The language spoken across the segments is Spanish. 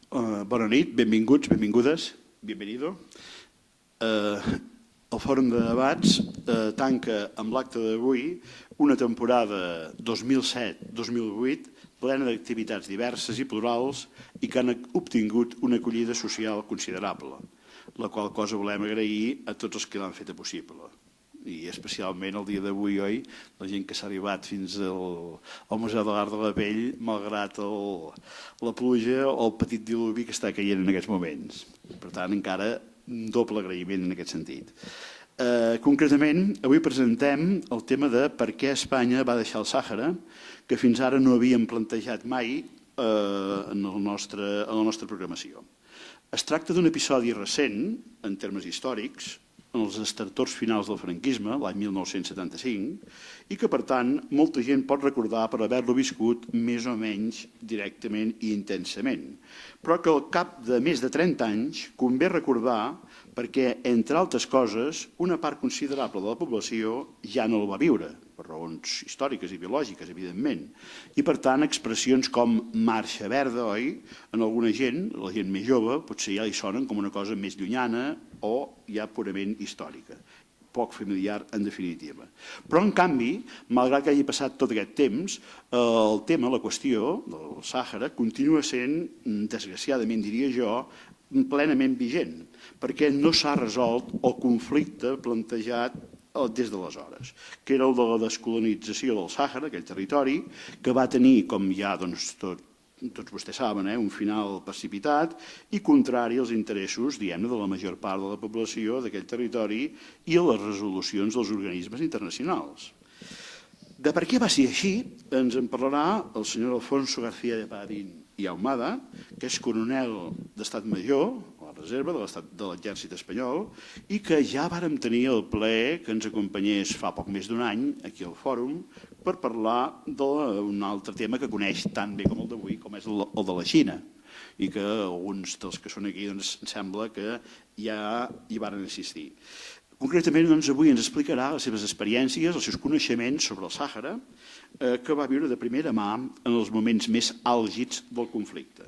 Bona nit, benvinguts, benvingudes, bienvenido. El Fòrum de Debats tanca amb l'acte d'avui una temporada 2007-2008 plena d'activitats diverses i plurals i que han obtingut una acollida social considerable, la qual cosa volem agrair a tots els que l'han feta possible. I especialment el dia d'avui, oi, la gent que s'ha arribat fins al Museu de l'Art de la Pell, malgrat la pluja o el petit diluvi que està caient en aquests moments. Per tant, encara un doble agraïment en aquest sentit. Concretament, avui presentem el tema de per què Espanya va deixar el Sàhara, que fins ara no havíem plantejat mai en la nostra programació. Es tracta d'un episodi recent, en termes històrics, en els estertors finals del franquisme, l'any 1975, i que, per tant, molta gent pot recordar per haver-lo viscut més o menys directament i intensament. Però que al cap de més de 30 anys convé recordar perquè, entre altres coses, una part considerable de la població ja no el va viure, per raons històriques i biològiques, evidentment. I, per tant, expressions com marxa verda, oi? En alguna gent, la gent més jove, potser ja li sonen com una cosa més llunyana o ja purament històrica, poc familiar en definitiva. Però, en canvi, malgrat que hagi passat tot aquest temps, el tema, la qüestió del Sàhara continua sent, desgraciadament diria jo, plenament vigent, perquè no s'ha resolt el conflicte plantejat des d'aleshores, que era el de la descolonització del Sàhara, aquell territori, que va tenir, com ja tots vostès saben, un final precipitat i contrari als interessos, diguem-ne, de la major part de la població d'aquell territori i a les resolucions dels organismes internacionals. De per què va ser així ens en parlarà el senyor Alfonso García de Padín i Ahumada, que és coronel d'Estat Major, a la reserva de l'Exèrcit espanyol, i que ja vàrem tenir el plaer que ens acompanyés fa poc més d'un any aquí al Fòrum per parlar d'un altre tema que coneix tan bé com el d'avui, com és el de la Xina, i que alguns dels que són aquí ens sembla que ja hi varen assistir. Concretament, avui ens explicarà les seves experiències, els seus coneixements sobre el Sàhara, que va viure de primera mà en els moments més àlgids del conflicte.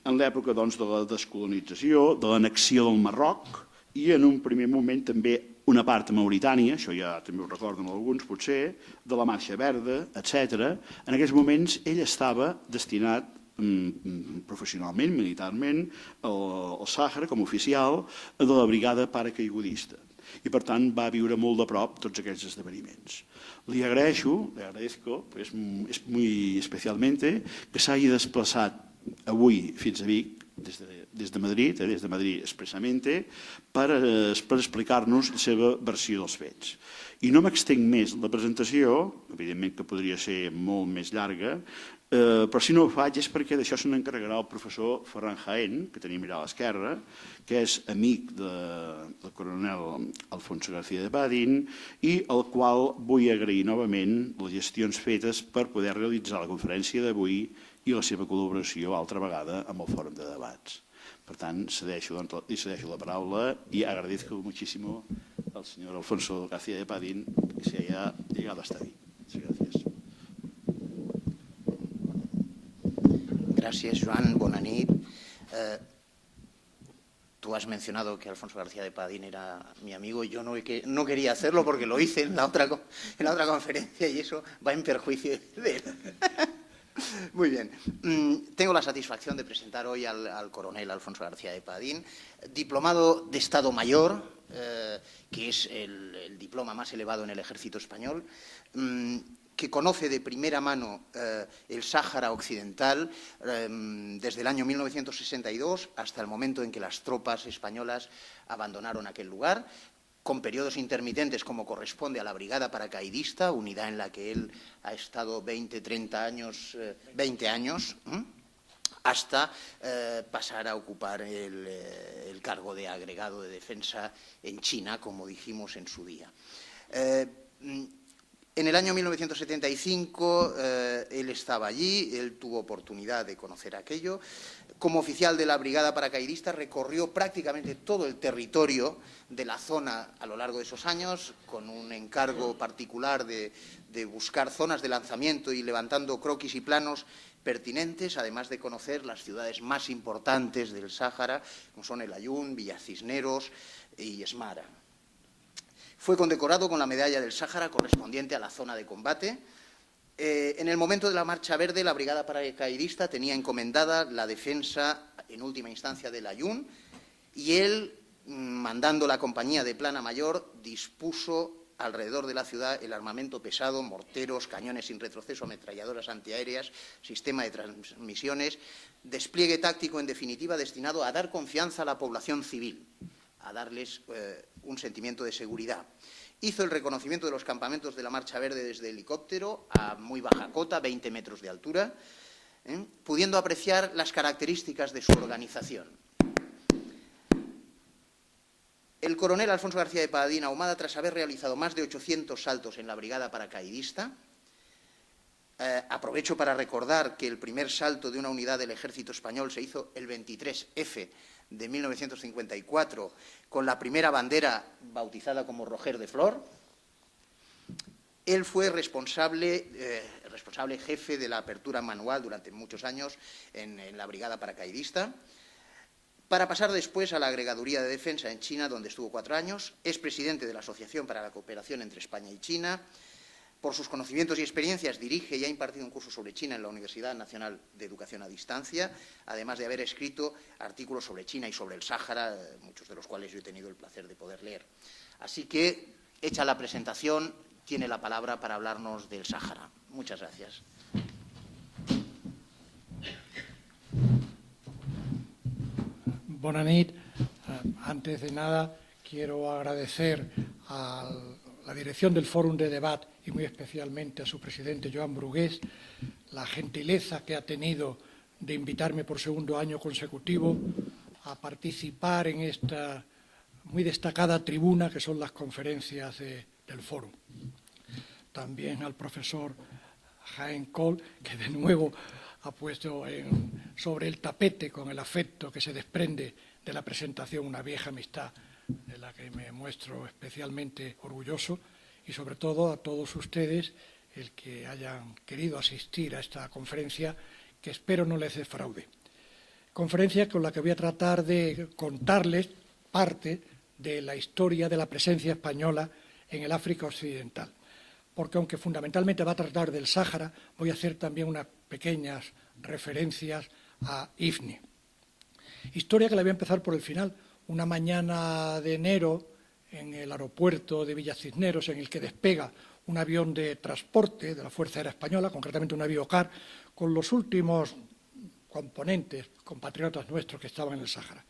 En l'època de la descolonització, de l'annexió del Marroc i en un primer moment també una part a Mauritània, això ja també ho recorden alguns potser, de la Marxa Verda, etc. En aquests moments ell estava destinat professionalment, militarment, al Sàhara com a oficial de la brigada paracaigudista. I, per tant, va viure molt de prop tots aquests esdeveniments. Le agradezco muy especialmente que s'hagi desplaçat avui fins a Vic, des de Madrid expressament, per explicar-nos la seva versió dels fets. I no m'extenc més la presentació, evidentment que podria ser molt més llarga, però si no ho faig és perquè d'això se n'encarregarà el professor Ferran Jaén, que tenim allà a l'esquerra, que és amic del coronel Alfonso García de Padín i al qual vull agrair novament les gestions fetes per poder realitzar la conferència d'avui i la seva col·laboració altra vegada amb el Fòrum de Debats. Per tant, cedeixo la paraula y agradezco muchísimo al señor Alfonso García de Padín que se haya llegado hasta aquí. Muchas gracias. Gracias, Joan. Bona nit. Tú has mencionado que Alfonso García de Padín era mi amigo y yo no quería hacerlo porque lo hice en la otra conferencia y eso va en perjuicio de él. Muy bien. Tengo la satisfacción de presentar hoy al coronel Alfonso García de Padín, diplomado de Estado Mayor, que es el diploma más elevado en el ejército español, que conoce de primera mano el Sáhara Occidental desde el año 1962 hasta el momento en que las tropas españolas abandonaron aquel lugar, con periodos intermitentes como corresponde a la Brigada Paracaidista, unidad en la que él ha estado 20 años, hasta pasar a ocupar el cargo de agregado de defensa en China, como dijimos en su día. En el año 1975 él estaba allí, él tuvo oportunidad de conocer aquello. Como oficial de la Brigada Paracaidista recorrió prácticamente todo el territorio de la zona a lo largo de esos años, con un encargo particular de buscar zonas de lanzamiento y levantando croquis y planos pertinentes, además de conocer las ciudades más importantes del Sáhara, como son El Aaiún, Villacisneros y Esmara. Fue condecorado con la Medalla del Sáhara correspondiente a la zona de combate. En el momento de la Marcha Verde, la Brigada Paracaidista tenía encomendada la defensa, en última instancia, del Aaiún, y él, mandando la compañía de Plana Mayor, dispuso alrededor de la ciudad el armamento pesado, morteros, cañones sin retroceso, ametralladoras antiaéreas, sistema de transmisiones, despliegue táctico, en definitiva, destinado a dar confianza a la población civil, a darles un sentimiento de seguridad. Hizo el reconocimiento de los campamentos de la Marcha Verde desde helicóptero a muy baja cota, 20 metros de altura, pudiendo apreciar las características de su organización. El coronel Alfonso García de Padín Ahumada, tras haber realizado más de 800 saltos en la Brigada Paracaidista, aprovecho para recordar que el primer salto de una unidad del Ejército Español se hizo el 23F de 1954, con la primera bandera bautizada como Roger de Flor. Él fue responsable jefe de la apertura manual durante muchos años en la Brigada Paracaidista, para pasar después a la Agregaduría de Defensa en China, donde estuvo 4 años. Es presidente de la Asociación para la Cooperación entre España y China. Por sus conocimientos y experiencias dirige y ha impartido un curso sobre China en la Universidad Nacional de Educación a Distancia, además de haber escrito artículos sobre China y sobre el Sáhara, muchos de los cuales yo he tenido el placer de poder leer. Así que, hecha la presentación, tiene la palabra para hablarnos del Sáhara. Muchas gracias. Bona nit. Antes de nada, quiero agradecer a la dirección del Fórum de Debat y muy especialmente a su presidente, Joan Brugués, la gentileza que ha tenido de invitarme por segundo año consecutivo a participar en esta muy destacada tribuna que son las conferencias del Fórum. También al profesor Jaén Col, que de nuevo ha puesto sobre el tapete, con el afecto que se desprende de la presentación, una vieja amistad de la que me muestro especialmente orgulloso, y sobre todo a todos ustedes el que hayan querido asistir a esta conferencia, que espero no les defraude. Conferencia con la que voy a tratar de contarles parte de la historia de la presencia española en el África Occidental, porque aunque fundamentalmente va a tratar del Sáhara, voy a hacer también unas pequeñas referencias a Ifni. Historia que la voy a empezar por el final. Una mañana de enero, en el aeropuerto de Villacisneros, en el que despega un avión de transporte de la Fuerza Aérea Española, concretamente un Aviocar, con los últimos componentes, compatriotas nuestros que estaban en el Sáhara.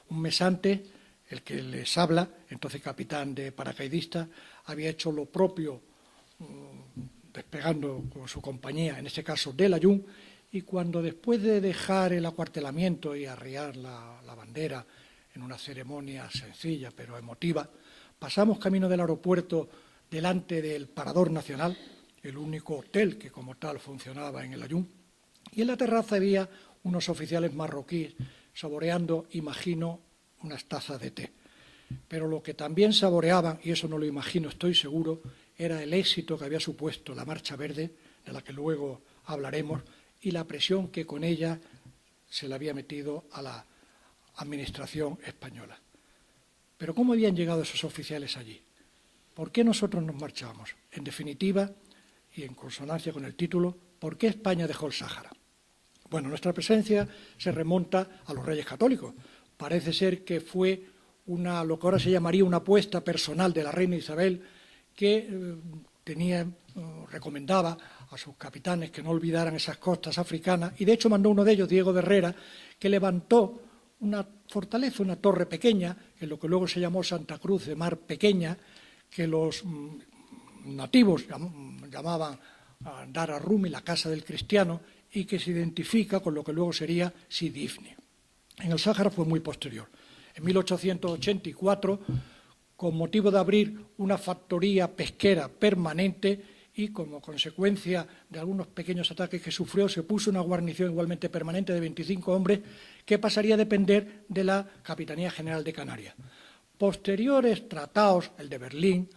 Un mes antes, el que les habla, entonces capitán de paracaidista, había hecho lo propio, despegando con su compañía, en este caso del Aaiún, y cuando después de dejar el acuartelamiento y arriar la bandera en una ceremonia sencilla pero emotiva, pasamos camino del aeropuerto delante del Parador Nacional, el único hotel que como tal funcionaba en el Aaiún, y en la terraza había unos oficiales marroquíes saboreando, imagino, unas tazas de té. Pero lo que también saboreaban, y eso no lo imagino, estoy seguro, era el éxito que había supuesto la Marcha Verde, de la que luego hablaremos, y la presión que con ella se le había metido a la administración española. Pero ¿cómo habían llegado esos oficiales allí? ¿Por qué nosotros nos marchamos? En definitiva, y en consonancia con el título, ¿por qué España dejó el Sáhara? Bueno, nuestra presencia se remonta a los Reyes Católicos. Parece ser que fue lo que ahora se llamaría una apuesta personal de la reina Isabel, que recomendaba a sus capitanes que no olvidaran esas costas africanas, y de hecho mandó uno de ellos, Diego de Herrera, que levantó una fortaleza, una torre pequeña, en lo que luego se llamó Santa Cruz de Mar Pequeña, que los nativos llamaban Dar ar-Rumi, la casa del cristiano, y que se identifica con lo que luego sería Sidi Ifni. En el Sáhara fue muy posterior. En 1884, con motivo de abrir una factoría pesquera permanente y como consecuencia de algunos pequeños ataques que sufrió, se puso una guarnición igualmente permanente de 25 hombres que pasaría a depender de la Capitanía General de Canarias. Posteriores tratados, el de Berlín,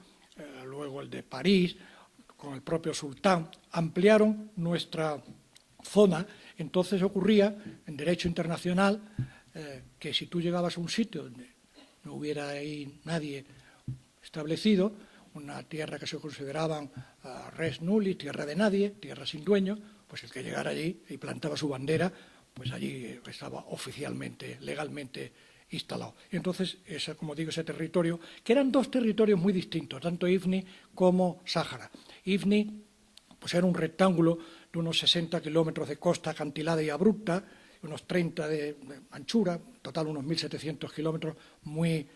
luego el de París, con el propio sultán, ampliaron nuestra zona Entonces ocurría en derecho internacional que si tú llegabas a un sitio donde no hubiera ahí nadie establecido, una tierra que se consideraban res nulli, tierra de nadie, tierra sin dueño, pues el que llegara allí y plantaba su bandera, pues allí estaba oficialmente, legalmente instalado. Y entonces, como digo, ese territorio, que eran dos territorios muy distintos, tanto Ifni como Sáhara. Ifni pues era un rectángulo de unos 60 kilómetros de costa acantilada y abrupta, unos 30 de anchura, total unos 1.700 kilómetros, muy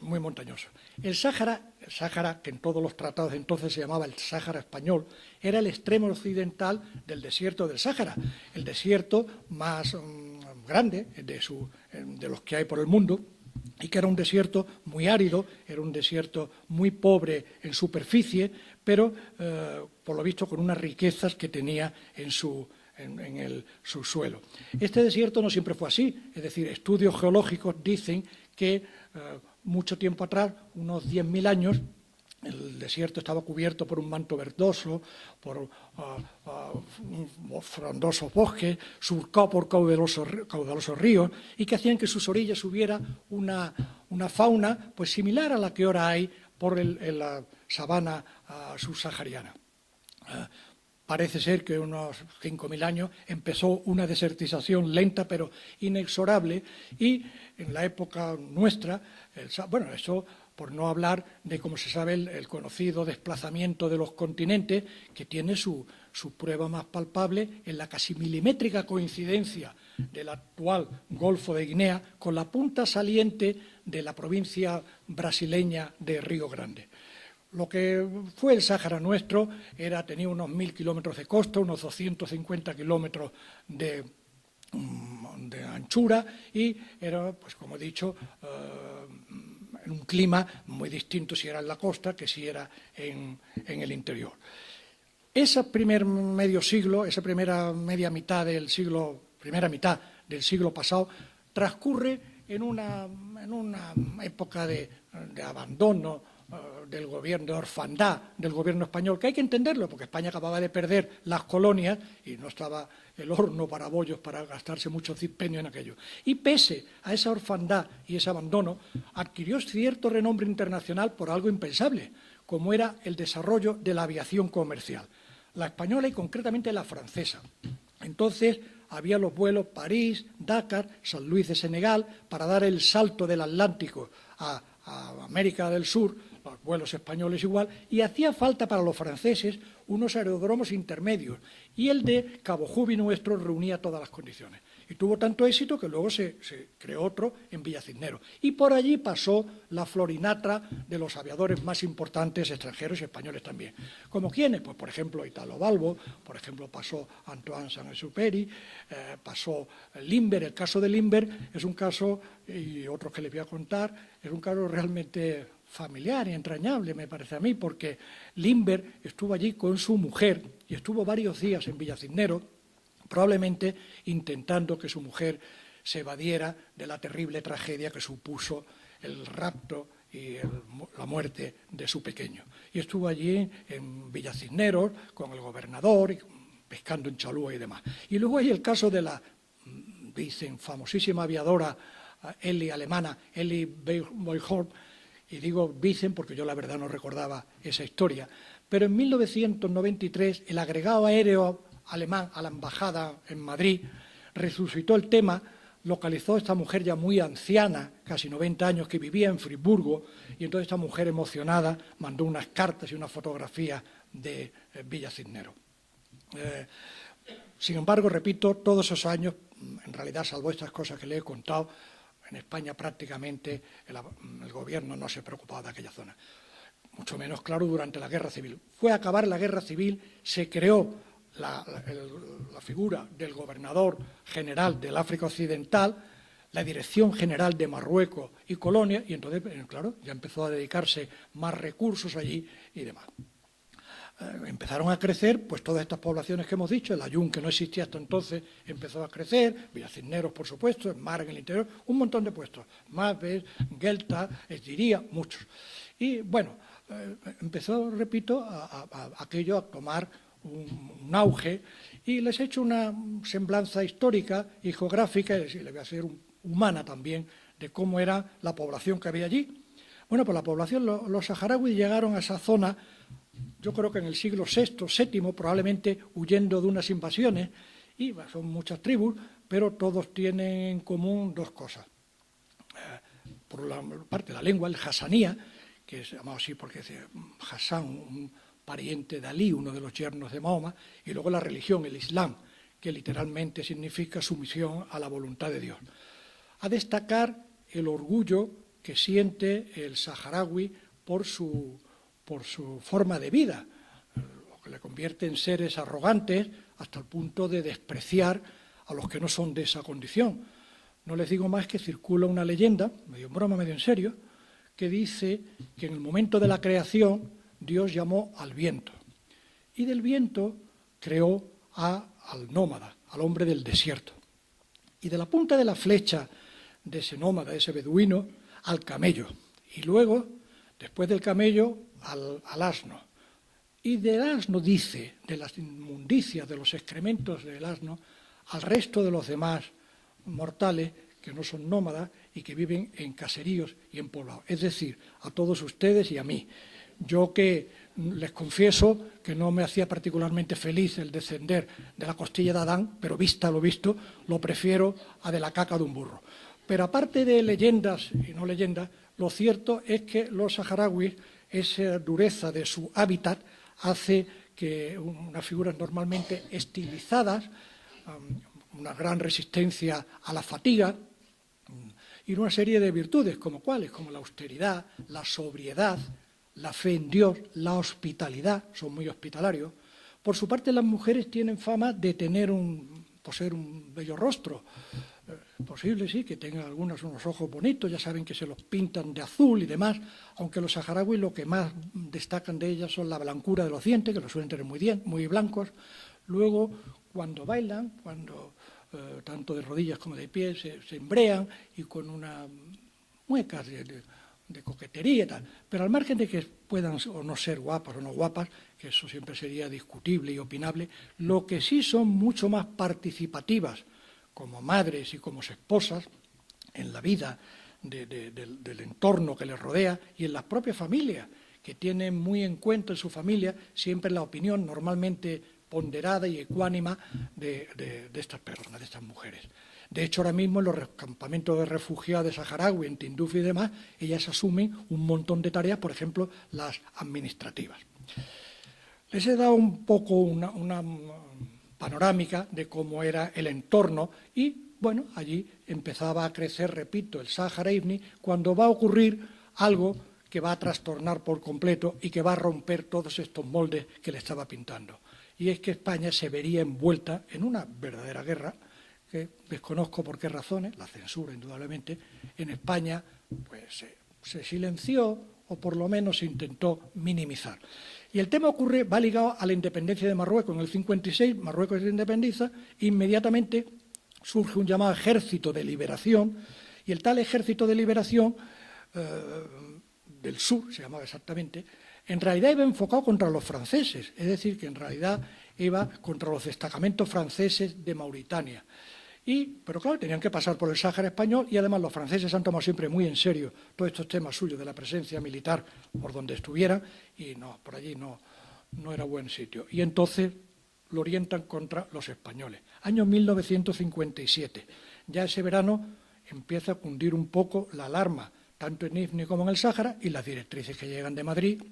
montañoso. El Sáhara, que en todos los tratados entonces se llamaba el Sáhara español, era el extremo occidental del desierto del Sáhara, el desierto más grande de los que hay por el mundo, y que era un desierto muy árido, era un desierto muy pobre en superficie, pero por lo visto con unas riquezas que tenía en su subsuelo. Este desierto no siempre fue así, es decir, estudios geológicos dicen que mucho tiempo atrás, unos 10.000 años, el desierto estaba cubierto por un manto verdoso, por frondosos bosques, surcado por caudalosos ríos, y que hacían que sus orillas hubiera una fauna pues similar a la que ahora hay por la sabana subsahariana. Parece ser que unos 5.000 años empezó una desertización lenta pero inexorable, y en la época nuestra, bueno, eso por no hablar de, como se sabe, el conocido desplazamiento de los continentes, que tiene su prueba más palpable en la casi milimétrica coincidencia del actual Golfo de Guinea con la punta saliente de la provincia brasileña de Río Grande. Lo que fue el Sáhara nuestro tenía unos 1.000 kilómetros de costa, unos 250 kilómetros de anchura, y era, pues como he dicho, en un clima muy distinto si era en la costa que si era en el interior. Ese primer medio siglo, esa primera mitad del siglo pasado, transcurre en una época de abandono del gobierno, de orfandad del gobierno español, que hay que entenderlo, porque España acababa de perder las colonias y no estaba el horno para bollos para gastarse mucho cispenio en aquello. Y pese a esa orfandad y ese abandono, adquirió cierto renombre internacional por algo impensable, como era el desarrollo de la aviación comercial, la española y concretamente la francesa. Entonces había los vuelos París, Dakar, San Luis de Senegal, para dar el salto del Atlántico a América del Sur, los vuelos españoles igual, y hacía falta para los franceses unos aeródromos intermedios, y el de Cabo Jubi nuestro reunía todas las condiciones. Y tuvo tanto éxito que luego se creó otro en Villa Cisneros. Y por allí pasó la florinatra de los aviadores más importantes, extranjeros y españoles también. ¿Como quiénes? Pues, por ejemplo, Italo Balbo, por ejemplo, pasó Antoine Saint-Exupéry, pasó Limber. El caso de Limber es un caso, y otros que les voy a contar, es un caso realmente familiar y entrañable, me parece a mí, porque Limber estuvo allí con su mujer y estuvo varios días en Villa Cisneros, probablemente intentando que su mujer se evadiera de la terrible tragedia que supuso el rapto y la muerte de su pequeño. Y estuvo allí en Villa Cisneros con el gobernador, pescando en chalúa y demás. Y luego hay el caso de la, dicen, famosísima aviadora alemana, Elly Beuchholm, y digo dicen porque yo la verdad no recordaba esa historia, pero en 1993 el agregado aéreo alemán a la embajada en Madrid resucitó el tema, localizó a esta mujer ya muy anciana, casi 90 años, que vivía en Friburgo, y entonces esta mujer emocionada mandó unas cartas y una fotografía de Villa Cisneros. Sin embargo, repito, todos esos años, en realidad, salvo estas cosas que le he contado, en España prácticamente el gobierno no se preocupaba de aquella zona. Mucho menos, claro, durante la Guerra Civil. Fue a acabar la Guerra Civil, se creó la figura del gobernador general del África Occidental, la Dirección General de Marruecos y Colonia, y entonces, claro, ya empezó a dedicarse más recursos allí y demás. Empezaron a crecer pues todas estas poblaciones que hemos dicho, el Ayun, que no existía hasta entonces, empezó a crecer, Villa Cisneros, por supuesto, en Mar, en el interior, un montón de puestos, Mabes, Guelta, Esdiría, muchos. Y bueno, empezó, repito, aquello a tomar un auge, y les he hecho una semblanza histórica y geográfica, y le voy a hacer humana también, de cómo era la población que había allí. Bueno, pues la población, los saharauis llegaron a esa zona, yo creo que en el siglo VI, VII, probablemente huyendo de unas invasiones, y son muchas tribus, pero todos tienen en común dos cosas. Por la parte de la lengua, el hasanía, que se llamaba así porque es Hassan, un pariente de Ali, uno de los yernos de Mahoma, y luego la religión, el Islam, que literalmente significa sumisión a la voluntad de Dios. A destacar el orgullo que siente el saharaui por su forma de vida, lo que le convierte en seres arrogantes hasta el punto de despreciar a los que no son de esa condición. No les digo más que circula una leyenda, medio en broma, medio en serio, que dice que en el momento de la creación Dios llamó al viento y del viento creó al nómada, al hombre del desierto. Y de la punta de la flecha de ese nómada, de ese beduino, al camello. Y luego, después del camello, al asno. Y del asno dice, de las inmundicias, de los excrementos del asno, al resto de los demás mortales que no son nómadas y que viven en caseríos y en poblados. Es decir, a todos ustedes y a mí. Yo que les confieso que no me hacía particularmente feliz el descender de la costilla de Adán, pero vista lo visto, lo prefiero a de la caca de un burro. Pero aparte de leyendas y no leyendas, lo cierto es que los saharauis, esa dureza de su hábitat, hace que unas figuras normalmente estilizadas, una gran resistencia a la fatiga y una serie de virtudes como cuáles, como la austeridad, la sobriedad, la fe en Dios, la hospitalidad, son muy hospitalarios. Por su parte, las mujeres tienen fama de poseer un bello rostro. Posible, sí, que tengan algunas unos ojos bonitos, ya saben que se los pintan de azul y demás, aunque los saharauis lo que más destacan de ellas son la blancura de los dientes, que los suelen tener muy blancos. Luego, cuando bailan, tanto de rodillas como de pie, se embrean y con unas muecas de coquetería y tal. Pero al margen de que puedan o no ser guapas o no guapas, que eso siempre sería discutible y opinable, lo que sí son mucho más participativas como madres y como esposas en la vida del entorno que les rodea y en las propias familias, que tienen muy en cuenta en su familia siempre la opinión normalmente ponderada y ecuánima de estas personas, de estas mujeres. De hecho, ahora mismo en los campamentos de refugiados de saharaui, en Tinduf y demás, ellas asumen un montón de tareas, por ejemplo, las administrativas. Les he dado un poco una panorámica de cómo era el entorno y, bueno, allí empezaba a crecer, repito, el Sáhara Ibni, cuando va a ocurrir algo que va a trastornar por completo y que va a romper todos estos moldes que le estaba pintando. Y es que España se vería envuelta en una verdadera guerra, que desconozco por qué razones, la censura indudablemente. En España pues, se silenció o por lo menos se intentó minimizar. Y el tema va ligado a la independencia de Marruecos. En el 56 Marruecos se independiza, inmediatamente surge un llamado Ejército de Liberación, y el tal Ejército de Liberación del sur, se llamaba exactamente, en realidad iba enfocado contra los franceses, es decir, que en realidad iba contra los destacamentos franceses de Mauritania. Pero claro, tenían que pasar por el Sáhara español y además los franceses han tomado siempre muy en serio todos estos temas suyos de la presencia militar por donde estuvieran y no, por allí no era buen sitio. Y entonces lo orientan contra los españoles. Año 1957. Ya ese verano empieza a cundir un poco la alarma, tanto en Ifni como en el Sáhara, y las directrices que llegan de Madrid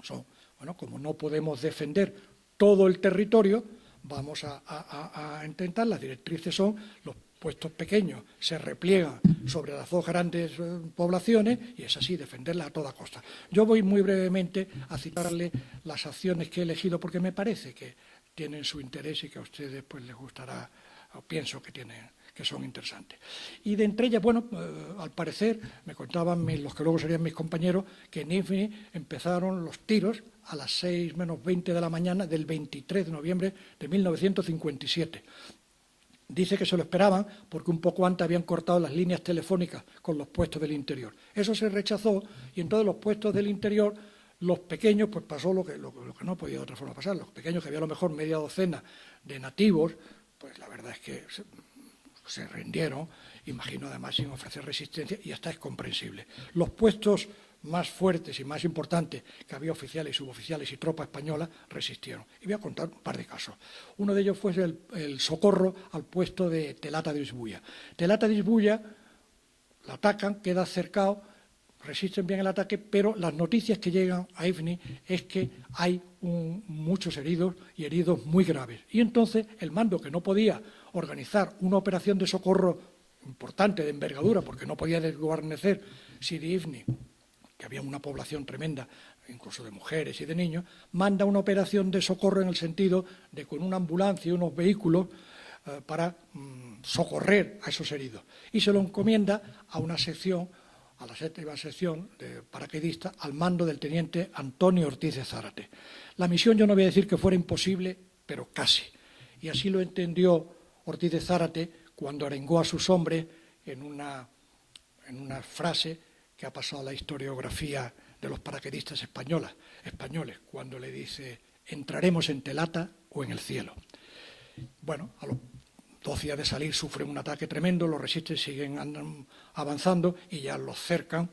son, bueno, como no podemos defender todo el territorio, vamos a intentar, las directrices son, los puestos pequeños se repliegan sobre las dos grandes poblaciones y es así, defenderlas a toda costa. Yo voy muy brevemente a citarle las acciones que he elegido porque me parece que tienen su interés y que a ustedes pues les gustará, o pienso que son interesantes. Y de entre ellas, bueno, al parecer, me contaban los que luego serían mis compañeros, que en Ifni empezaron los tiros a las 6 menos 20 de la mañana del 23 de noviembre de 1957. Dice que se lo esperaban porque un poco antes habían cortado las líneas telefónicas con los puestos del interior. Eso se rechazó y entonces los puestos del interior Los pequeños, pues pasó lo que no podía de otra forma pasar. Los pequeños, que había a lo mejor media docena de nativos, pues la verdad es que se rindieron, imagino además sin ofrecer resistencia, y hasta es comprensible. Los puestos más fuertes y más importantes, que había oficiales y suboficiales y tropa española, resistieron. Y voy a contar un par de casos. Uno de ellos fue el socorro al puesto de Telata de Lisbulla. Telata de Lisbulla la atacan, queda cercado, resisten bien el ataque, pero las noticias que llegan a Ifni es que hay muchos heridos y heridos muy graves. Y entonces el mando, que no podía organizar una operación de socorro importante, de envergadura, porque no podía desguarnecer Sidi Ifni, que había una población tremenda, incluso de mujeres y de niños, manda una operación de socorro en el sentido de con una ambulancia y unos vehículos para socorrer a esos heridos. Y se lo encomienda a una sección, a la 7ª sección de paracaidistas, al mando del teniente Antonio Ortiz de Zárate. La misión, yo no voy a decir que fuera imposible, pero casi. Y así lo entendió Ortiz de Zárate cuando arengó a sus hombres en una frase que ha pasado a la historiografía de los paracaidistas españoles, cuando le dice: entraremos en Telata o en el cielo. Bueno, a los 12 días de salir sufren un ataque tremendo, los resisten, siguen avanzando y ya los cercan,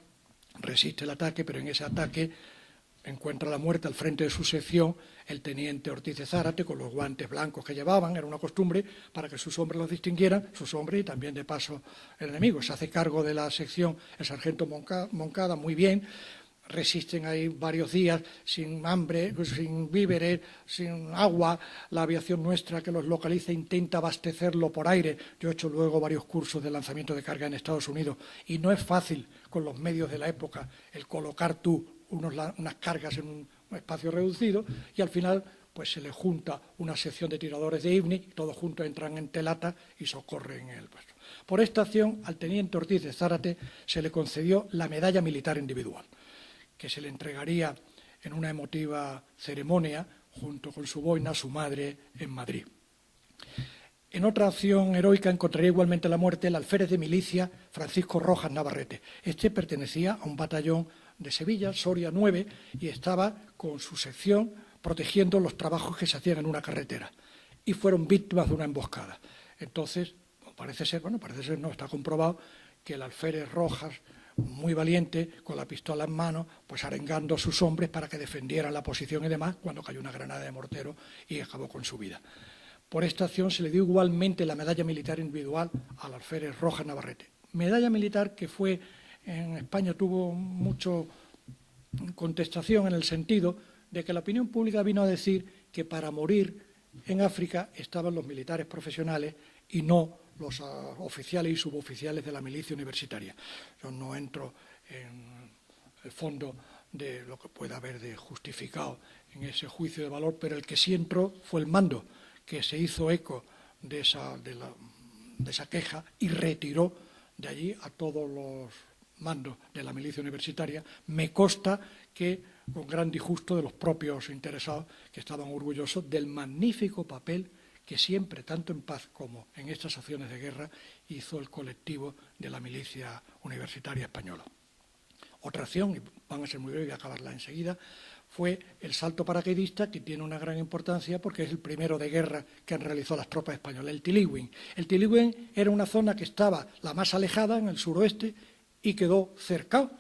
resiste el ataque, pero en ese ataque encuentra la muerte al frente de su sección el teniente Ortiz de Zárate, con los guantes blancos que llevaban, era una costumbre para que sus hombres los distinguieran, sus hombres y también de paso el enemigo. Se hace cargo de la sección el sargento Moncada, muy bien. Resisten ahí varios días sin hambre, sin víveres, sin agua. La aviación nuestra que los localiza intenta abastecerlo por aire. Yo he hecho luego varios cursos de lanzamiento de carga en Estados Unidos y no es fácil con los medios de la época el colocar unas cargas en un espacio reducido, y al final pues se le junta una sección de tiradores de Ifni, y todos juntos entran en Telata y socorren el puesto. Por esta acción al teniente Ortiz de Zárate se le concedió la medalla militar individual, que se le entregaría en una emotiva ceremonia junto con su boina a su madre en Madrid. En otra acción heroica encontraría igualmente la muerte el alférez de milicia Francisco Rojas Navarrete. Este pertenecía a un batallón de Sevilla, Soria 9, y estaba con su sección protegiendo los trabajos que se hacían en una carretera. Y fueron víctimas de una emboscada. Entonces, parece ser, no, está comprobado que el alférez Rojas, muy valiente, con la pistola en mano, pues arengando a sus hombres para que defendieran la posición y demás, cuando cayó una granada de mortero y acabó con su vida. Por esta acción se le dio igualmente la medalla militar individual al alférez Rojas Navarrete. Medalla militar que en España tuvo mucha contestación en el sentido de que la opinión pública vino a decir que para morir en África estaban los militares profesionales y no los oficiales y suboficiales de la milicia universitaria. Yo no entro en el fondo de lo que pueda haber de justificado en ese juicio de valor, pero el que sí entró fue el mando, que se hizo eco de esa queja y retiró de allí a todos los mandos de la milicia universitaria. Me consta que con gran disgusto de los propios interesados, que estaban orgullosos del magnífico papel que siempre, tanto en paz como en estas acciones de guerra, hizo el colectivo de la milicia universitaria española. Otra acción, y van a ser muy breves, voy a acabarla enseguida, fue el salto paracaidista, que tiene una gran importancia porque es el primero de guerra que han realizado las tropas españolas, el Tiliwin. El Tiliwin era una zona que estaba la más alejada, en el suroeste, y quedó cercado.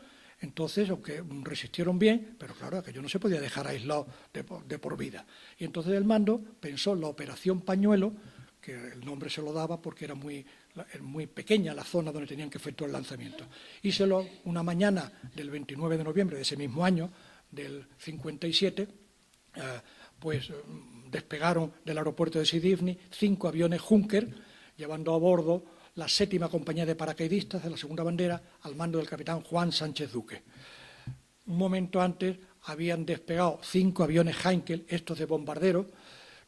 Entonces, aunque resistieron bien, pero claro, aquello no se podía dejar aislado de por vida. Y entonces el mando pensó en la Operación Pañuelo, que el nombre se lo daba porque era muy pequeña la zona donde tenían que efectuar el lanzamiento. Y una mañana del 29 de noviembre de ese mismo año, del 57, pues despegaron del aeropuerto de Sidi Ifni 5 aviones Junker, llevando a bordo la 7ª compañía de paracaidistas de la segunda bandera al mando del capitán Juan Sánchez Duque. Un momento antes habían despegado 5 aviones Heinkel, estos de bombarderos.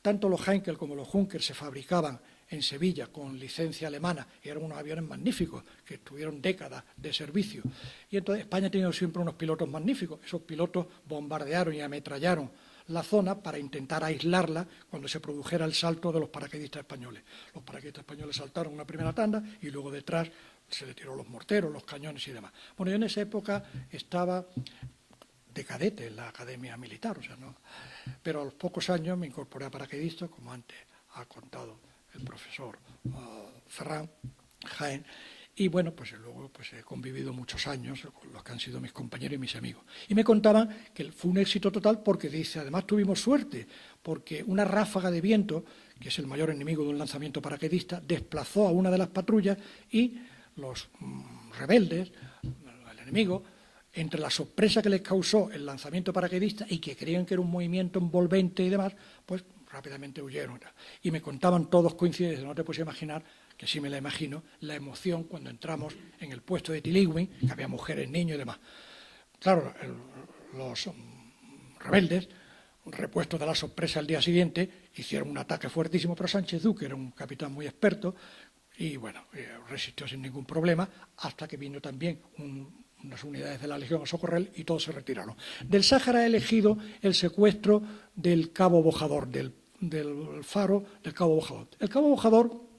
Tanto los Heinkel como los Junker se fabricaban en Sevilla con licencia alemana y eran unos aviones magníficos que tuvieron décadas de servicio. Y entonces España ha tenido siempre unos pilotos magníficos. Esos pilotos bombardearon y ametrallaron la zona para intentar aislarla cuando se produjera el salto de los paracaidistas españoles. Los paracaidistas españoles saltaron una primera tanda y luego detrás se le tiró los morteros, los cañones y demás. Bueno, yo en esa época estaba de cadete en la Academia Militar, o sea, no. Pero a los pocos años me incorporé a paracaidista, como antes ha contado el profesor Ferran Jaén, y bueno, pues luego pues he convivido muchos años con los que han sido mis compañeros y mis amigos. Y me contaban que fue un éxito total porque dice, además tuvimos suerte, porque una ráfaga de viento, que es el mayor enemigo de un lanzamiento paracaidista, desplazó a una de las patrullas y los rebeldes, el enemigo, entre la sorpresa que les causó el lanzamiento paracaidista y que creían que era un movimiento envolvente y demás, pues rápidamente huyeron. Y me contaban todos coincidentes, no te puedes imaginar, que sí me la imagino, la emoción cuando entramos en el puesto de Tiligüín, que había mujeres, niños y demás. Claro, los rebeldes, repuestos de la sorpresa al día siguiente, hicieron un ataque fuertísimo, pero Sánchez Duque era un capitán muy experto y, bueno, resistió sin ningún problema, hasta que vino también unas unidades de la Legión a socorrer y todos se retiraron. Del Sáhara he elegido el secuestro del Cabo Bojador, del faro del Cabo Bojador. El Cabo Bojador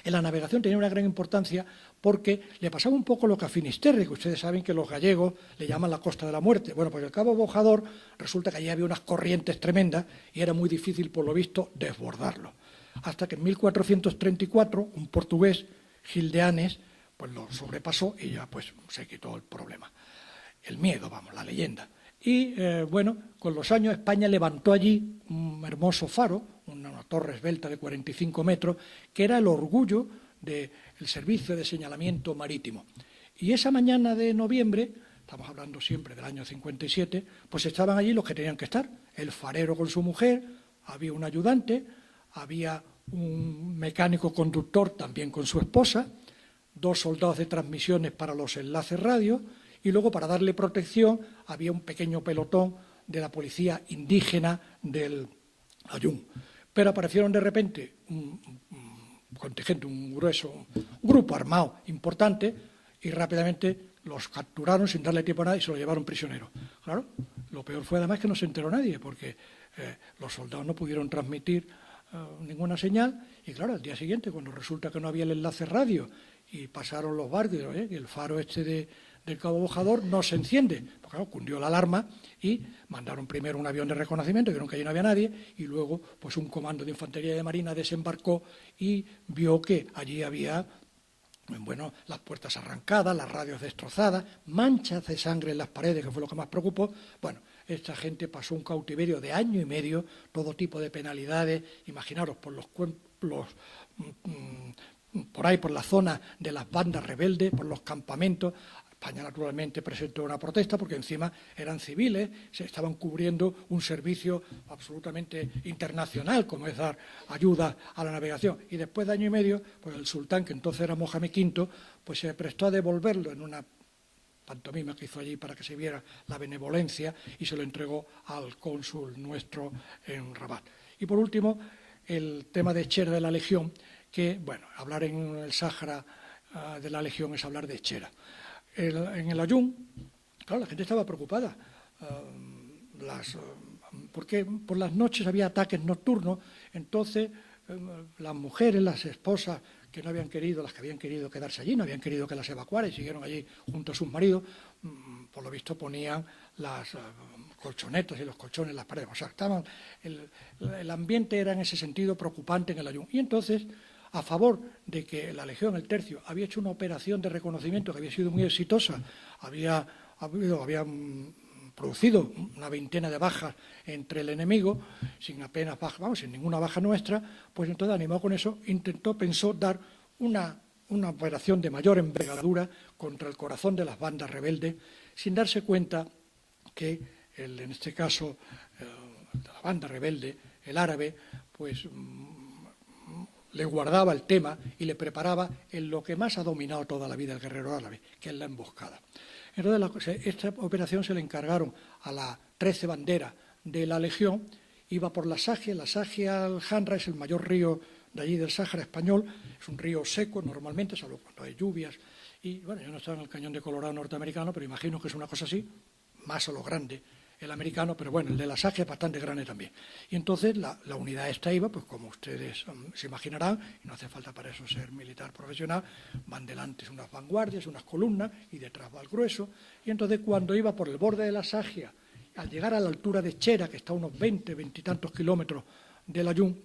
en la navegación tenía una gran importancia porque le pasaba un poco lo que a Finisterre, que ustedes saben que los gallegos le llaman la Costa de la Muerte. Bueno, pues el Cabo Bojador resulta que allí había unas corrientes tremendas y era muy difícil, por lo visto, desbordarlo. Hasta que en 1434 un portugués, Gil de Anes, pues lo sobrepasó y ya pues se quitó el problema. El miedo, vamos, la leyenda. Y bueno, con los años España levantó allí un hermoso faro, una torre esbelta de 45 metros, que era el orgullo del servicio de señalamiento marítimo. Y esa mañana de noviembre, estamos hablando siempre del año 57, pues estaban allí los que tenían que estar, el farero con su mujer, había un ayudante, había un mecánico conductor también con su esposa, 2 soldados de transmisiones para los enlaces radio, y luego para darle protección había un pequeño pelotón de la policía indígena del Ayun. Pero aparecieron de repente un contingente, un grupo armado importante y rápidamente los capturaron sin darle tiempo a nada y se los llevaron prisioneros. Claro, lo peor fue además que no se enteró nadie porque los soldados no pudieron transmitir ninguna señal y claro, al día siguiente cuando resulta que no había el enlace radio y pasaron los barcos y el faro del Cabo Bojador no se enciende, porque claro, cundió la alarma y mandaron primero un avión de reconocimiento, vieron que allí no había nadie, y luego pues un comando de infantería de marina desembarcó y vio que allí había, bueno, las puertas arrancadas, las radios destrozadas, manchas de sangre en las paredes, que fue lo que más preocupó. Bueno, esta gente pasó un cautiverio de año y medio, todo tipo de penalidades, imaginaros, por ahí, por la zona de las bandas rebeldes, por los campamentos. España, naturalmente, presentó una protesta porque encima eran civiles, se estaban cubriendo un servicio absolutamente internacional, como es dar ayuda a la navegación. Y después de año y medio, pues el sultán, que entonces era Mohamed V, pues se prestó a devolverlo en una pantomima que hizo allí para que se viera la benevolencia y se lo entregó al cónsul nuestro en Rabat. Y por último, el tema de Chera de la Legión, que, bueno, hablar en el Sáhara de la Legión es hablar de Chera. En el Ayun, claro, la gente estaba preocupada, porque por las noches había ataques nocturnos, entonces las mujeres, las esposas que no habían querido, las que habían querido quedarse allí, no habían querido que las evacuara y siguieron allí junto a sus maridos, por lo visto ponían las colchonetas y los colchones en las paredes, o sea, el ambiente era en ese sentido preocupante en el Ayun. Y entonces, a favor de que la Legión, el Tercio, había hecho una operación de reconocimiento que había sido muy exitosa, había producido una veintena de bajas entre el enemigo, sin apenas bajas, sin ninguna baja nuestra, pues entonces, animado con eso, pensó dar una operación de mayor envergadura contra el corazón de las bandas rebeldes, sin darse cuenta que, en este caso, la banda rebelde, el árabe, pues le guardaba el tema y le preparaba en lo que más ha dominado toda la vida el guerrero árabe, que es la emboscada. Entonces, esta operación se le encargaron a la 13 bandera de la Legión, iba por la Sagia al-Hanra, es el mayor río de allí del Sáhara español, es un río seco normalmente, salvo cuando hay lluvias, y bueno, yo no estaba en el cañón de Colorado norteamericano, pero imagino que es una cosa así, más a lo grande el americano, pero bueno, el de la Sagia es bastante grande también. Y entonces la unidad esta iba, pues como ustedes se imaginarán, y no hace falta para eso ser militar profesional, van delante unas vanguardias, unas columnas, y detrás va el grueso. Y entonces cuando iba por el borde de la Sagia al llegar a la altura de Chera, que está a unos 20 y tantos kilómetros de Layún,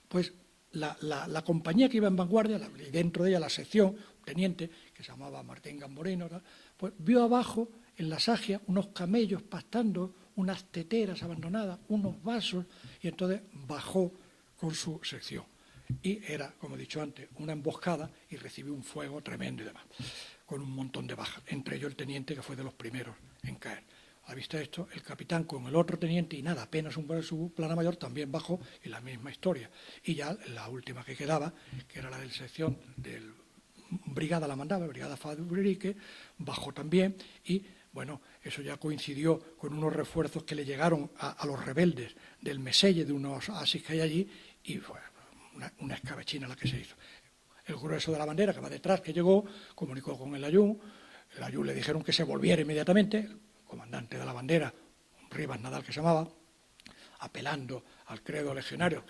pues la compañía que iba en vanguardia, y dentro de ella la sección, un teniente que se llamaba Martín Gamborino, pues vio abajo en la Sagia unos camellos pastando, unas teteras abandonadas, unos vasos, y entonces bajó con su sección. Y era, como he dicho antes, una emboscada y recibió un fuego tremendo y demás, con un montón de bajas, entre ellos el teniente que fue de los primeros en caer. A vista de esto, el capitán con el otro teniente y nada, apenas su plana mayor también bajó y la misma historia. Y ya la última que quedaba, que era la del sección del brigada la mandaba, brigada Fadrique, bajó también y bueno, eso ya coincidió con unos refuerzos que le llegaron a los rebeldes del Meselle, de unos asis que hay allí, y fue una escabechina la que se hizo. El grueso de la bandera que va detrás, que llegó, comunicó con el Ayun le dijeron que se volviera inmediatamente, el comandante de la bandera, Rivas Nadal que se llamaba, apelando al credo legionario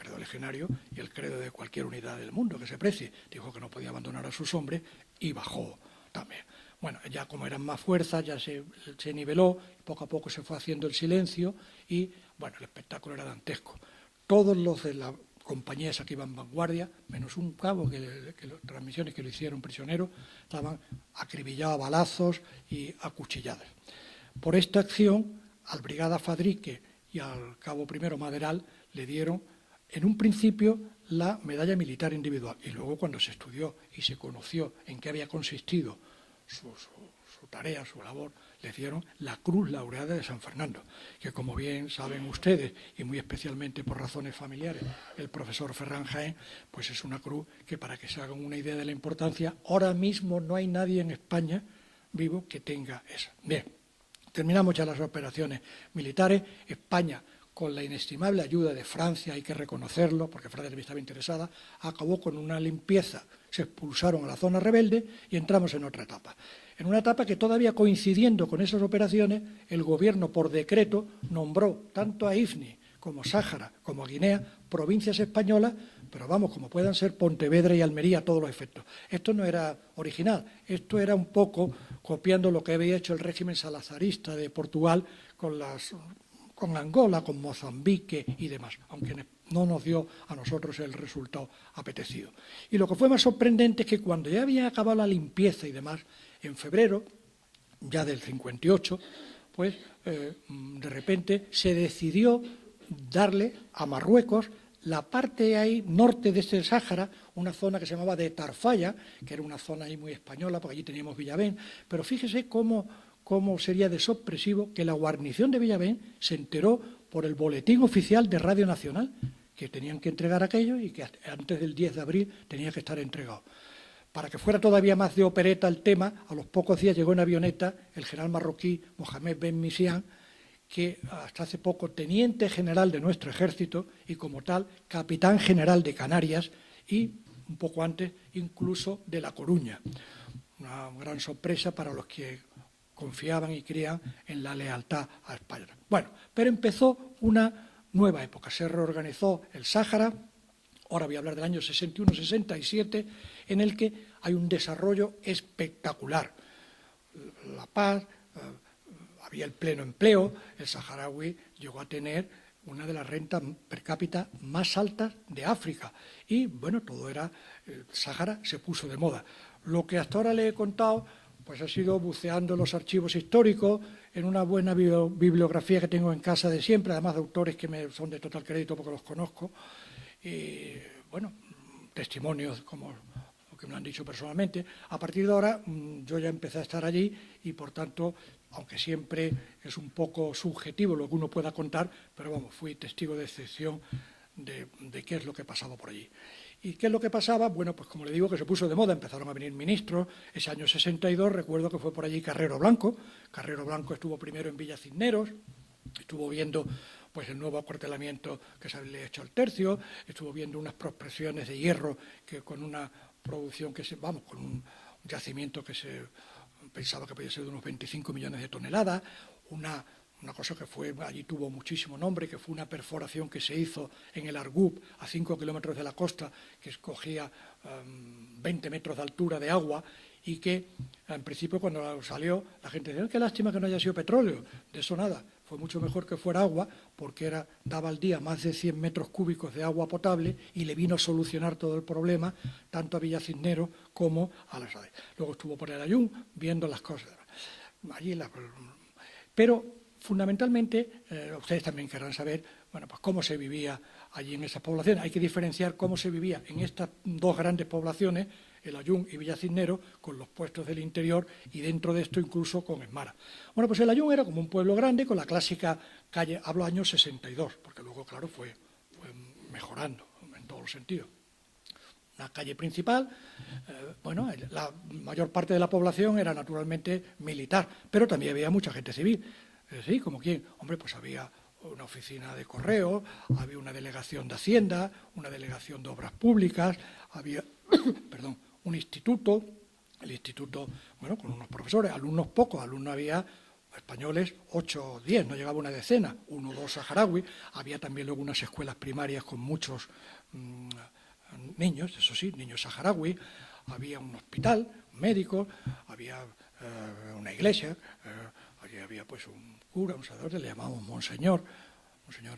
y el credo de cualquier unidad del mundo que se precie, dijo que no podía abandonar a sus hombres y bajó también. Bueno, ya como eran más fuerzas, ya se niveló, poco a poco se fue haciendo el silencio y, bueno, el espectáculo era dantesco. Todos los de la compañía esa que iban en vanguardia, menos un cabo que las transmisiones que lo hicieron prisionero, estaban acribillados a balazos y acuchillados. Por esta acción, al brigada Fadrique y al cabo primero Maderal le dieron, en un principio, la medalla militar individual. Y luego, cuando se estudió y se conoció en qué había consistido su tarea, su labor, le dieron la Cruz Laureada de San Fernando, que como bien saben ustedes, y muy especialmente por razones familiares, el profesor Ferran Jaén, pues es una cruz que, para que se hagan una idea de la importancia, ahora mismo no hay nadie en España vivo que tenga esa. Bien, terminamos ya las operaciones militares. España, con la inestimable ayuda de Francia, hay que reconocerlo, porque Francia también estaba interesada, acabó con una limpieza. Se expulsaron a la zona rebelde y entramos en otra etapa. En una etapa que todavía coincidiendo con esas operaciones, el gobierno por decreto nombró tanto a Ifni como Sáhara como a Guinea provincias españolas, pero vamos, como puedan ser Pontevedra y Almería a todos los efectos. Esto no era original, esto era un poco copiando lo que había hecho el régimen salazarista de Portugal con Angola, con Mozambique y demás, aunque no nos dio a nosotros el resultado apetecido. Y lo que fue más sorprendente es que cuando ya había acabado la limpieza y demás, en febrero, ya del 58, pues de repente se decidió darle a Marruecos la parte ahí norte de este Sáhara, una zona que se llamaba de Tarfaya, que era una zona ahí muy española, porque allí teníamos Villavén, pero fíjese cómo sería de sorpresivo que la guarnición de Villavén se enteró por el boletín oficial de Radio Nacional, que tenían que entregar aquello y que antes del 10 de abril tenía que estar entregado. Para que fuera todavía más de opereta el tema, a los pocos días llegó en avioneta el general marroquí Mohamed Ben Misian, que hasta hace poco teniente general de nuestro ejército y como tal capitán general de Canarias y un poco antes incluso de La Coruña. Una gran sorpresa para los que confiaban y creían en la lealtad a España. Bueno, pero empezó una nueva época. Se reorganizó el Sáhara, ahora voy a hablar del año 61-67, en el que hay un desarrollo espectacular. La paz, había el pleno empleo, el saharaui llegó a tener una de las rentas per cápita más altas de África. Y, bueno, todo era, el Sáhara se puso de moda. Lo que hasta ahora le he contado, pues ha sido buceando en los archivos históricos, en una buena bibliografía que tengo en casa de siempre, además de autores que me son de total crédito porque los conozco, y, bueno, testimonios como lo que me han dicho personalmente. A partir de ahora, yo ya empecé a estar allí y, por tanto, aunque siempre es un poco subjetivo lo que uno pueda contar, pero vamos, fui testigo de excepción de qué es lo que pasaba por allí. ¿Y qué es lo que pasaba? Bueno, pues como le digo, que se puso de moda, empezaron a venir ministros. Ese año 62 recuerdo que fue por allí Carrero Blanco. Carrero Blanco estuvo primero en Villa Cisneros, estuvo viendo pues el nuevo acuartelamiento que se había hecho al tercio, estuvo viendo unas prospecciones de hierro que con una producción con un yacimiento que se pensaba que podía ser de unos 25 millones de toneladas, una cosa que allí tuvo muchísimo nombre, que fue una perforación que se hizo en el Argup, a 5 kilómetros de la costa, que escogía 20 metros de altura de agua y que, en principio, cuando salió, la gente decía, qué lástima que no haya sido petróleo. De eso nada. fue mucho mejor que fuera agua, porque daba al día más de 100 metros cúbicos de agua potable y le vino a solucionar todo el problema, tanto a Villa Cisneros como a las ADE. Luego estuvo por el Ayun viendo las cosas. Pero fundamentalmente, ustedes también querrán saber, bueno, pues cómo se vivía allí en esas poblaciones. Hay que diferenciar cómo se vivía en estas dos grandes poblaciones, el Ayun y Villa Cisneros, con los puestos del interior y dentro de esto incluso con Esmara. Bueno, pues el Ayun era como un pueblo grande con la clásica calle, hablo años 62, porque luego, claro, fue mejorando en todos los sentidos. Una calle principal, bueno, la mayor parte de la población era naturalmente militar, pero también había mucha gente civil. Sí, ¿como quién? Hombre, pues había una oficina de correo, había una delegación de Hacienda, una delegación de Obras Públicas, había, perdón, un instituto, el instituto, bueno, con unos profesores, alumnos pocos, alumnos había españoles 8 o 10, no llegaba una decena, 1 o 2 saharauis, había también luego unas escuelas primarias con muchos niños, eso sí, niños saharauis, había un hospital, un médico, había una iglesia, allí había pues un cura, un sacerdote, le llamábamos Monseñor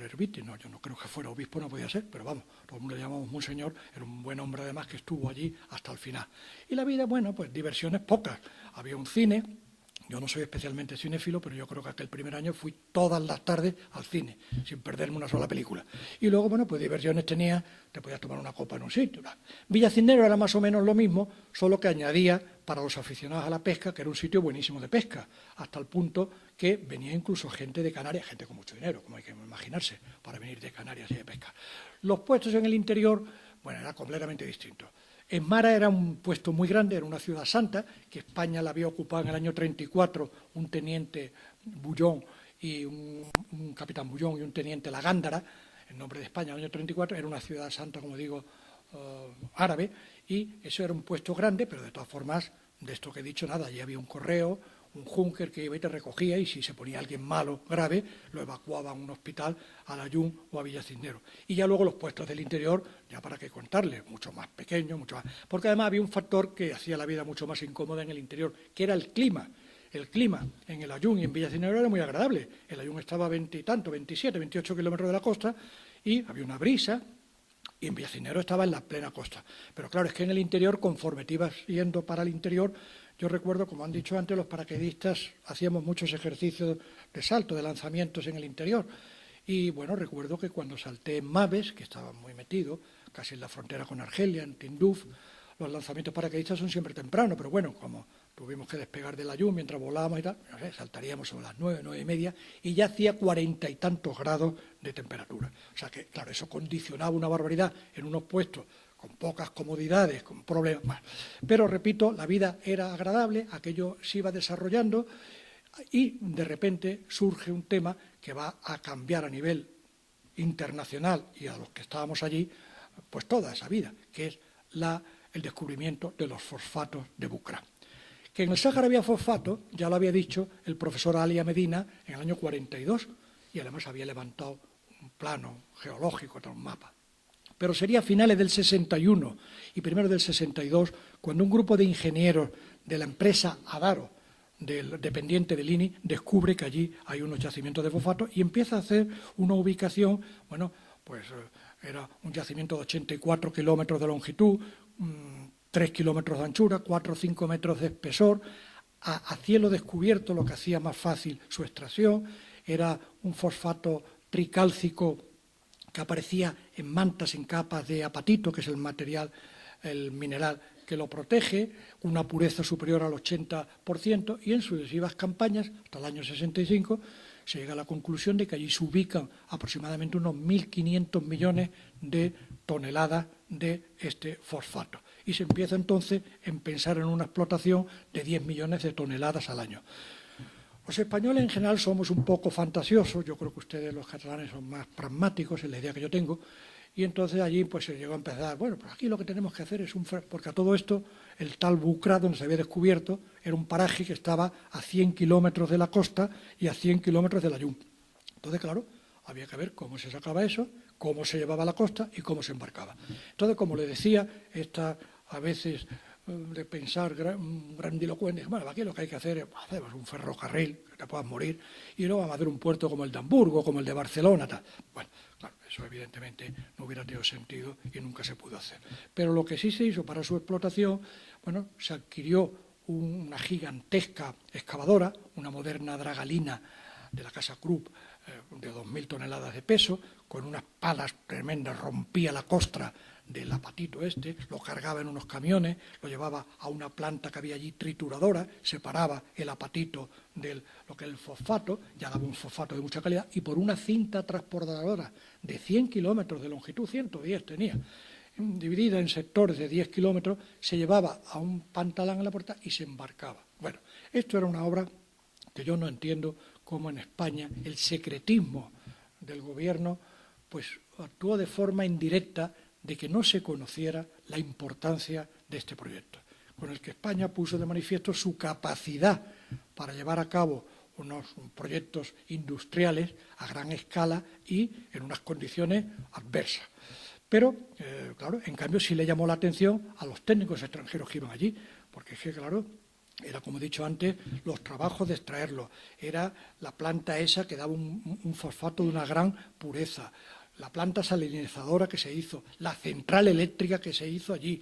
Herbiti, no, yo no creo que fuera obispo, no podía ser, pero vamos, todo el mundo le llamamos Monseñor, era un buen hombre además que estuvo allí hasta el final. Y la vida, bueno, pues diversiones pocas, había un cine. Yo no soy especialmente cinéfilo, pero yo creo que aquel primer año fui todas las tardes al cine, sin perderme una sola película. Y luego, bueno, pues diversiones tenía, te podías tomar una copa en un sitio. Villa Cisneros era más o menos lo mismo, solo que añadía para los aficionados a la pesca, que era un sitio buenísimo de pesca, hasta el punto que venía incluso gente de Canarias, gente con mucho dinero, como hay que imaginarse, para venir de Canarias y de pesca. Los puestos en el interior, bueno, era completamente distinto. Esmara era un puesto muy grande, era una ciudad santa, que España la había ocupado en el año 34 un teniente Bullón y un capitán Bullón y un teniente Lagándara, en nombre de España, en el año 34, era una ciudad santa, como digo, árabe, y eso era un puesto grande, pero de todas formas, de esto que he dicho, nada, allí había un correo, un júnker que iba y te recogía, y si se ponía alguien malo, grave, lo evacuaban a un hospital, al Ayun o a Villa Cisneros. Y ya luego los puestos del interior, ya para qué contarles, mucho más pequeños, mucho más. Porque además había un factor que hacía la vida mucho más incómoda en el interior, que era el clima. El clima en el Ayun y en Villa Cisneros era muy agradable. El Ayun estaba a 20 y tanto, 27, 28 kilómetros de la costa, y había una brisa, y en Villa Cisneros estaba en la plena costa. Pero claro, es que en el interior, conforme te ibas yendo para el interior, yo recuerdo, como han dicho antes, los paracaidistas hacíamos muchos ejercicios de salto, de lanzamientos en el interior. Y bueno, recuerdo que cuando salté en Maves, que estaba muy metido, casi en la frontera con Argelia, en Tinduf, los lanzamientos paracaidistas son siempre temprano, pero bueno, como tuvimos que despegar del Ayun mientras volábamos y tal, no sé, saltaríamos sobre las 9, 9:30, y ya hacía 40 y tantos grados de temperatura. O sea que, claro, eso condicionaba una barbaridad en unos puestos con pocas comodidades, con problemas. Bueno, pero repito, la vida era agradable, aquello se iba desarrollando y de repente surge un tema que va a cambiar a nivel internacional y a los que estábamos allí, pues toda esa vida, que es el descubrimiento de los fosfatos de Bucra. Que en el Sáhara había fosfato, ya lo había dicho el profesor Alia Medina en el año 42, y además había levantado un plano geológico, un mapa. Pero sería a finales del 61 y primero del 62, cuando un grupo de ingenieros de la empresa Adaro, dependiente del INI, descubre que allí hay unos yacimientos de fosfato y empieza a hacer una ubicación, bueno, pues era un yacimiento de 84 kilómetros de longitud, 3 kilómetros de anchura, 4 o 5 metros de espesor, a cielo descubierto, lo que hacía más fácil su extracción. Era un fosfato tricálcico que aparecía en mantas, en capas de apatito, que es el mineral que lo protege, una pureza superior al 80%, y en sucesivas campañas, hasta el año 65, se llega a la conclusión de que allí se ubican aproximadamente unos 1.500 millones de toneladas de este fosfato. Y se empieza entonces en pensar en una explotación de 10 millones de toneladas al año. Los españoles en general somos un poco fantasiosos, yo creo que ustedes los catalanes son más pragmáticos, es la idea que yo tengo, y entonces allí pues se llegó a empezar, bueno, pues aquí lo que tenemos que hacer es porque a todo esto el tal Bucra, donde se había descubierto, era un paraje que estaba a 100 kilómetros de la costa y a 100 kilómetros del Ayun. Entonces, claro, había que ver cómo se sacaba eso, cómo se llevaba a la costa y cómo se embarcaba. Entonces, como le decía, esta a veces de pensar grandilocuente. Bueno, aquí lo que hay que hacer es hacer un ferrocarril, que te puedas morir, y luego vamos a hacer un puerto como el de Hamburgo, como el de Barcelona, tal. Bueno, claro, eso evidentemente no hubiera tenido sentido y nunca se pudo hacer. Pero lo que sí se hizo para su explotación, bueno, se adquirió una gigantesca excavadora, una moderna dragalina de la casa Krupp, de 2.000 toneladas de peso, con unas palas tremendas, rompía la costra del apatito lo cargaba en unos camiones, lo llevaba a una planta que había allí trituradora, separaba el apatito de lo que es el fosfato, ya daba un fosfato de mucha calidad, y por una cinta transportadora de 100 kilómetros de longitud, 110 tenía, dividida en sectores de 10 kilómetros, se llevaba a un pantalán en la puerta y se embarcaba. Bueno, esto era una obra que yo no entiendo cómo en España el secretismo del gobierno pues actuó de forma indirecta de que no se conociera la importancia de este proyecto, con el que España puso de manifiesto su capacidad para llevar a cabo unos proyectos industriales a gran escala y en unas condiciones adversas. Pero, claro, en cambio sí le llamó la atención a los técnicos extranjeros que iban allí, porque es que, claro, era, como he dicho antes, los trabajos de extraerlo, era la planta esa que daba un fosfato de una gran pureza, la planta salinizadora que se hizo, la central eléctrica que se hizo allí,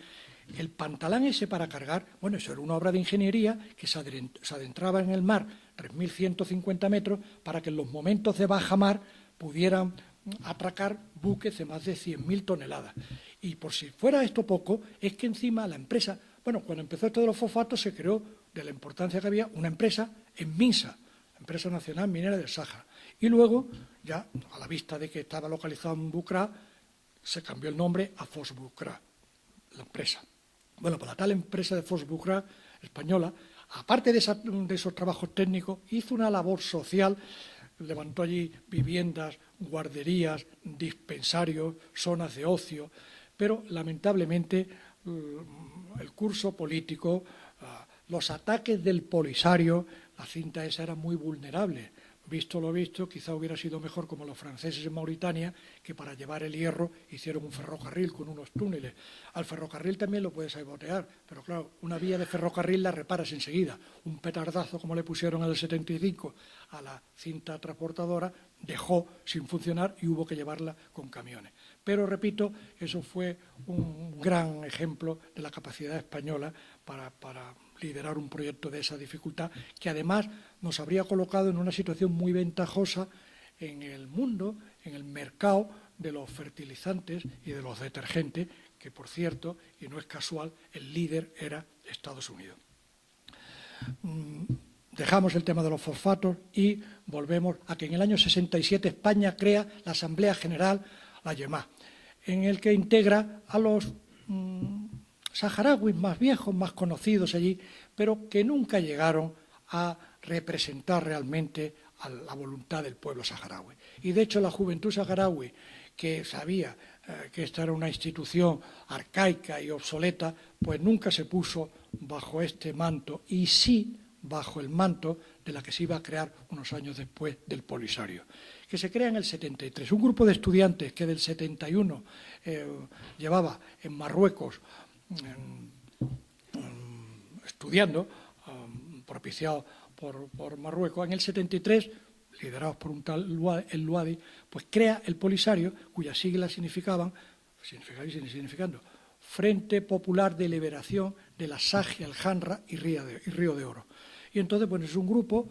el pantalán ese para cargar, bueno, eso era una obra de ingeniería que se adentraba en el mar 3.150 metros para que en los momentos de baja mar pudieran atracar buques de más de 100.000 toneladas. Y por si fuera esto poco, es que encima la empresa, bueno, cuando empezó esto de los fosfatos se creó, de la importancia que había, una empresa en Minsa, Empresa Nacional Minera del Sáhara. Y luego, ya a la vista de que estaba localizado en Bucra, se cambió el nombre a Fosbucra, la empresa. Bueno, pues la tal empresa de Fosbucra española, aparte de esos trabajos técnicos, hizo una labor social, levantó allí viviendas, guarderías, dispensarios, zonas de ocio, pero lamentablemente el curso político, los ataques del Polisario, la cinta esa era muy vulnerable. Visto lo visto, quizá hubiera sido mejor como los franceses en Mauritania, que para llevar el hierro hicieron un ferrocarril con unos túneles. Al ferrocarril también lo puedes sabotear, pero claro, una vía de ferrocarril la reparas enseguida. Un petardazo, como le pusieron en el 75 a la cinta transportadora, dejó sin funcionar y hubo que llevarla con camiones. Pero, repito, eso fue un gran ejemplo de la capacidad española para liderar un proyecto de esa dificultad, que además nos habría colocado en una situación muy ventajosa en el mundo, en el mercado de los fertilizantes y de los detergentes, que, por cierto, y no es casual, el líder era Estados Unidos. Dejamos el tema de los fosfatos y volvemos a que en el año 67 España crea la Asamblea General, la YEMA, en el que integra a los saharauis más viejos, más conocidos allí, pero que nunca llegaron a representar realmente a la voluntad del pueblo saharaui. Y de hecho la juventud saharaui, que sabía que esta era una institución arcaica y obsoleta, pues nunca se puso bajo este manto, y sí bajo el manto de la que se iba a crear unos años después del Polisario, que se crea en el 73. Un grupo de estudiantes que del 71 llevaba en Marruecos estudiando, propiciado por Marruecos, en el 73, liderados por un tal el Luadi, pues crea el Polisario, cuyas siglas significaban Frente Popular de Liberación de la Saja, el Janra y Río de Oro. Y entonces, pues es un grupo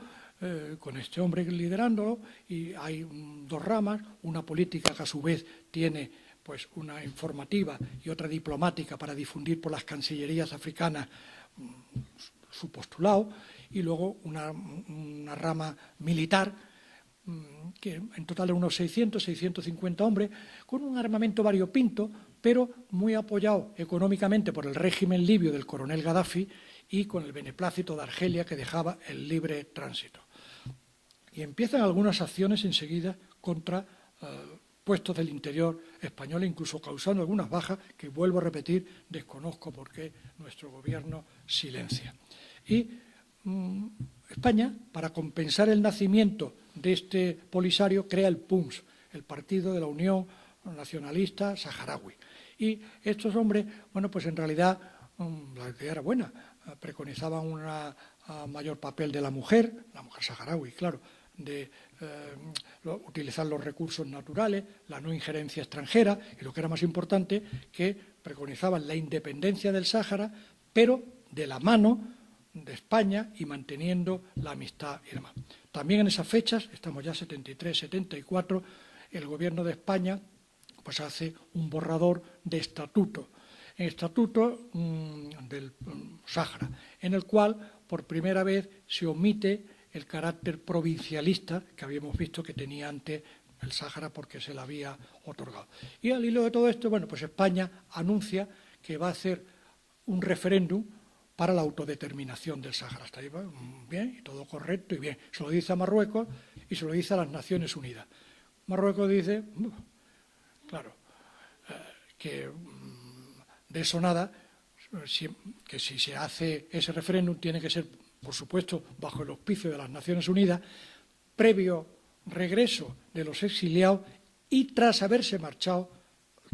con este hombre liderándolo, y hay dos ramas, una política que a su vez tiene pues una informativa y otra diplomática para difundir por las cancillerías africanas su postulado, y luego una rama militar que en total de unos 650 hombres, con un armamento variopinto, pero muy apoyado económicamente por el régimen libio del coronel Gaddafi y con el beneplácito de Argelia, que dejaba el libre tránsito. Y empiezan algunas acciones enseguida contra puestos del interior español, incluso causando algunas bajas que, vuelvo a repetir, desconozco por qué nuestro gobierno silencia. Y España, para compensar el nacimiento de este Polisario, crea el PUMS, el Partido de la Unión Nacionalista Saharaui. Y estos hombres, bueno, pues en realidad la idea era buena, preconizaban un mayor papel de la mujer saharaui, claro, de utilizar los recursos naturales, la no injerencia extranjera y lo que era más importante, que preconizaban la independencia del Sáhara, pero de la mano de España y manteniendo la amistad y demás. También en esas fechas, estamos ya 73, 74, el gobierno de España pues hace un borrador de estatuto, del Sáhara, en el cual por primera vez se omite el carácter provincialista que habíamos visto que tenía antes el Sáhara porque se le había otorgado. Y al hilo de todo esto, bueno, pues España anuncia que va a hacer un referéndum para la autodeterminación del Sáhara. Hasta ahí va bien, y todo correcto y bien. Se lo dice a Marruecos y se lo dice a las Naciones Unidas. Marruecos dice, claro, que de eso nada, que si se hace ese referéndum tiene que ser, por supuesto, bajo el auspicio de las Naciones Unidas, previo regreso de los exiliados y tras haberse marchado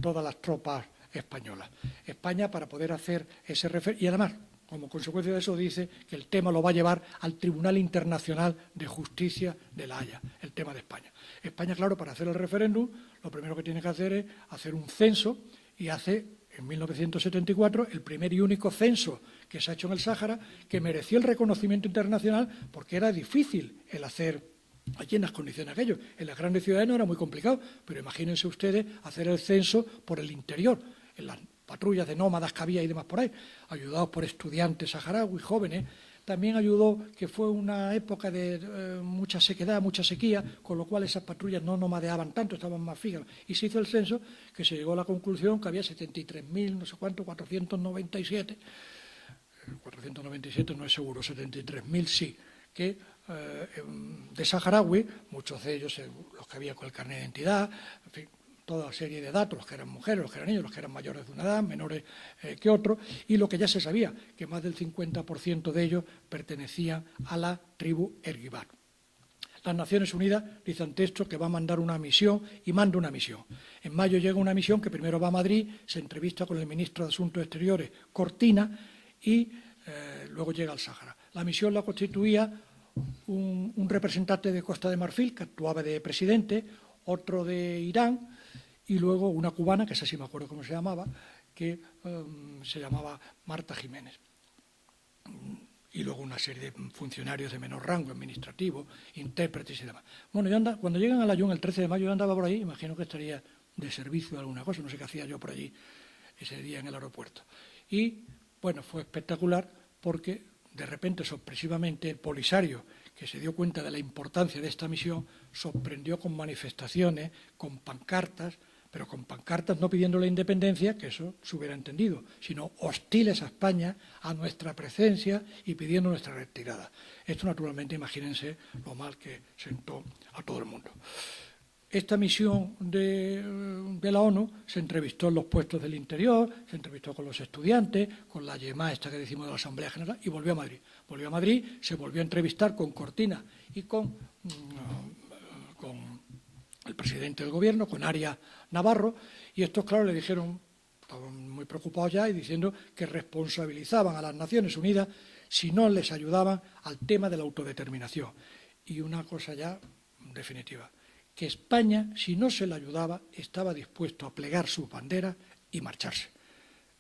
todas las tropas españolas. España, para poder hacer ese referéndum, y además, como consecuencia de eso, dice que el tema lo va a llevar al Tribunal Internacional de Justicia de La Haya, el tema de España. España, claro, para hacer el referéndum, lo primero que tiene que hacer es hacer un censo y hace, en 1974, el primer y único censo que se ha hecho en el Sáhara, que mereció el reconocimiento internacional porque era difícil el hacer allí en las condiciones aquello. En las grandes ciudades no era muy complicado, pero imagínense ustedes hacer el censo por el interior, en las patrullas de nómadas que había y demás por ahí, ayudados por estudiantes saharauis jóvenes. También ayudó que fue una época de mucha sequedad, mucha sequía, con lo cual esas patrullas no nomadeaban tanto, estaban más fijas. Y se hizo el censo que se llegó a la conclusión que había 73.000, no sé cuánto, 497. 497 no es seguro, 73.000 sí, que de saharaui, muchos de ellos los que había con el carnet de identidad, en fin, toda serie de datos, los que eran mujeres, los que eran niños, los que eran mayores de una edad, menores que otros, y lo que ya se sabía, que más del 50% de ellos pertenecían a la tribu Erguibar. Las Naciones Unidas dicen ante esto que va a mandar una misión y manda una misión. En mayo llega una misión que primero va a Madrid, se entrevista con el ministro de Asuntos Exteriores, Cortina, y luego llega al Sáhara. La misión la constituía un representante de Costa de Marfil, que actuaba de presidente, otro de Irán, y luego una cubana, que esa sí me acuerdo cómo se llamaba, que se llamaba Marta Jiménez. Y luego una serie de funcionarios de menor rango, administrativo, intérpretes y demás. Bueno, cuando llegan a Layún el 13 de mayo, yo andaba por ahí, imagino que estaría de servicio de alguna cosa, no sé qué hacía yo por allí ese día en el aeropuerto. Y, bueno, fue espectacular porque, de repente, sorpresivamente, el Polisario, que se dio cuenta de la importancia de esta misión, sorprendió con manifestaciones, con pancartas, pero con pancartas no pidiendo la independencia, que eso se hubiera entendido, sino hostiles a España, a nuestra presencia y pidiendo nuestra retirada. Esto, naturalmente, imagínense lo mal que sentó a todo el mundo. Esta misión de la ONU se entrevistó en los puestos del interior, se entrevistó con los estudiantes, con la YEMA esta que decimos de la Asamblea General, y volvió a Madrid. Volvió a Madrid, se volvió a entrevistar con Cortina y con el presidente del gobierno, con Arias Navarro, y estos, claro, le dijeron, estaban muy preocupados ya, y diciendo que responsabilizaban a las Naciones Unidas si no les ayudaban al tema de la autodeterminación. Y una cosa ya definitiva, que España, si no se le ayudaba, estaba dispuesto a plegar sus banderas y marcharse.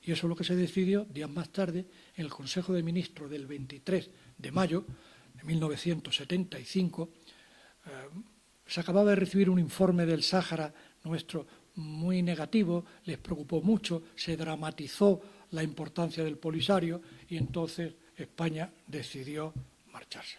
Y eso es lo que se decidió días más tarde en el Consejo de Ministros del 23 de mayo de 1975. Se acababa de recibir un informe del Sáhara nuestro muy negativo, les preocupó mucho, se dramatizó la importancia del Polisario y entonces España decidió marcharse.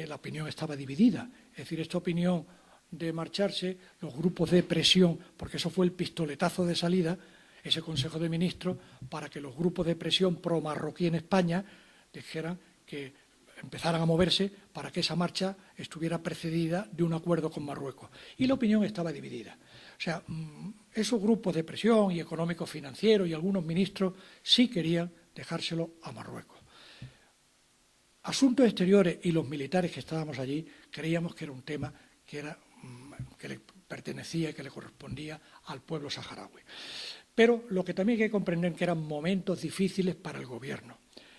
La opinión estaba dividida, es decir, esta opinión de marcharse, los grupos de presión, porque eso fue el pistoletazo de salida, ese Consejo de Ministros, para que los grupos de presión pro-marroquí en España dijeran que empezaran a moverse para que esa marcha estuviera precedida de un acuerdo con Marruecos. Y la opinión estaba dividida. O sea, esos grupos de presión y económicos financieros y algunos ministros sí querían dejárselo a Marruecos. Asuntos Exteriores y los militares que estábamos allí creíamos que era un tema que le pertenecía y que le correspondía al pueblo saharaui. Pero lo que también hay que comprender que eran momentos difíciles para el gobierno.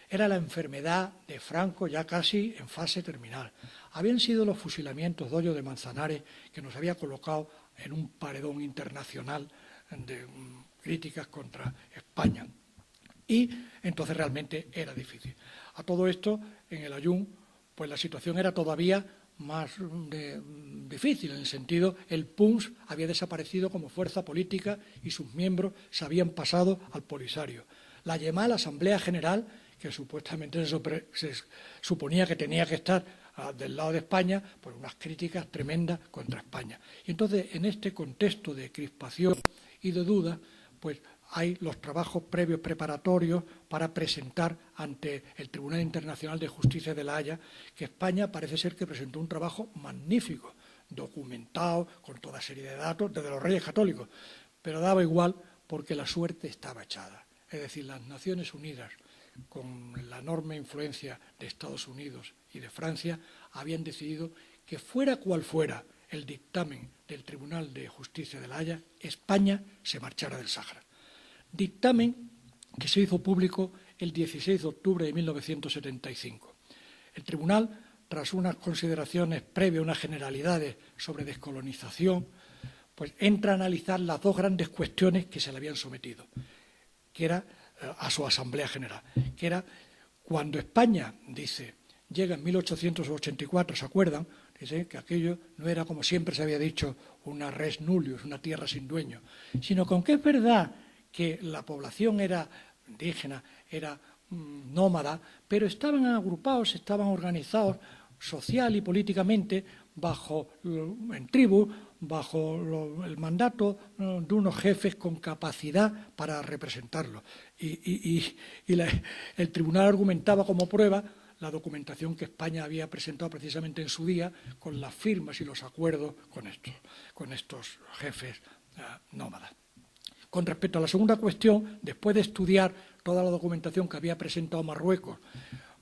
Era la enfermedad de Franco ya casi en fase terminal. Habían sido los fusilamientos de Hoyo de Manzanares que nos había colocado en un paredón internacional de críticas contra España. Y entonces realmente era difícil. A todo esto, en el Ayun, pues la situación era todavía más difícil, en el sentido, el PUNS había desaparecido como fuerza política y sus miembros se habían pasado al Polisario. La llamada Asamblea General, que supuestamente se suponía que tenía que estar del lado de España, pues unas críticas tremendas contra España. Y entonces, en este contexto de crispación y de duda, pues hay los trabajos previos preparatorios para presentar ante el Tribunal Internacional de Justicia de La Haya, que España parece ser que presentó un trabajo magnífico, documentado, con toda serie de datos, desde los Reyes Católicos, pero daba igual porque la suerte estaba echada. Es decir, las Naciones Unidas, con la enorme influencia de Estados Unidos y de Francia, habían decidido que fuera cual fuera el dictamen del Tribunal de Justicia de La Haya, España se marchara del Sáhara. Dictamen que se hizo público el 16 de octubre de 1975. El Tribunal, tras unas consideraciones previas, unas generalidades sobre descolonización, pues entra a analizar las dos grandes cuestiones que se le habían sometido, que era a su Asamblea General, que era cuando España, dice, llega en 1884, ¿se acuerdan? Dice que aquello no era, como siempre se había dicho, una res nullius, una tierra sin dueño, sino con que es verdad que la población era indígena, era nómada, pero estaban agrupados, estaban organizados social y políticamente en tribus, bajo el mandato de unos jefes con capacidad para representarlos. El tribunal argumentaba como prueba la documentación que España había presentado precisamente en su día con las firmas y los acuerdos con estos jefes nómadas. Con respecto a la segunda cuestión, después de estudiar toda la documentación que había presentado Marruecos,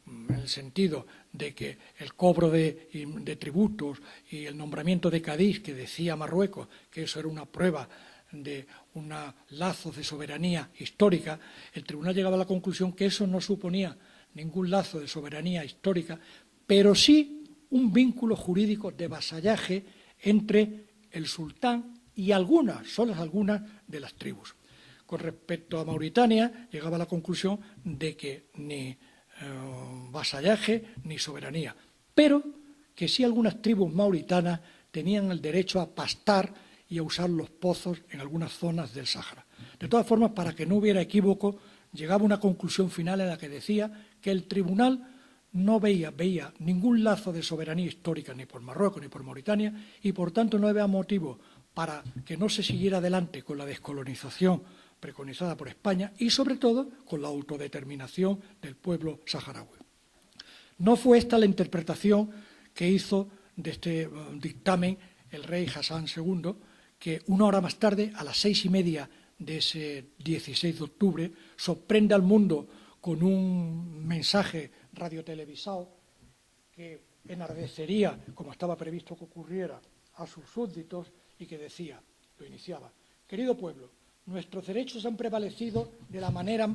en el sentido de que el cobro de tributos y el nombramiento de Cadís, que decía Marruecos que eso era una prueba de un lazo de soberanía histórica, el tribunal llegaba a la conclusión que eso no suponía ningún lazo de soberanía histórica, pero sí un vínculo jurídico de vasallaje entre el sultán y solo algunas de las tribus. Con respecto a Mauritania, llegaba a la conclusión de que ni vasallaje ni soberanía, pero que sí algunas tribus mauritanas tenían el derecho a pastar y a usar los pozos en algunas zonas del Sáhara. De todas formas, para que no hubiera equívoco, llegaba a una conclusión final en la que decía que el tribunal no veía ningún lazo de soberanía histórica ni por Marruecos ni por Mauritania y, por tanto, no había motivo para que no se siguiera adelante con la descolonización preconizada por España y, sobre todo, con la autodeterminación del pueblo saharaui. No fue esta la interpretación que hizo de este dictamen el rey Hassan II, que una hora más tarde, a las 6:30 de ese 16 de octubre, sorprende al mundo con un mensaje radiotelevisado que enardecería, como estaba previsto que ocurriera, a sus súbditos y que decía, lo iniciaba: querido pueblo, nuestros derechos han prevalecido de la manera...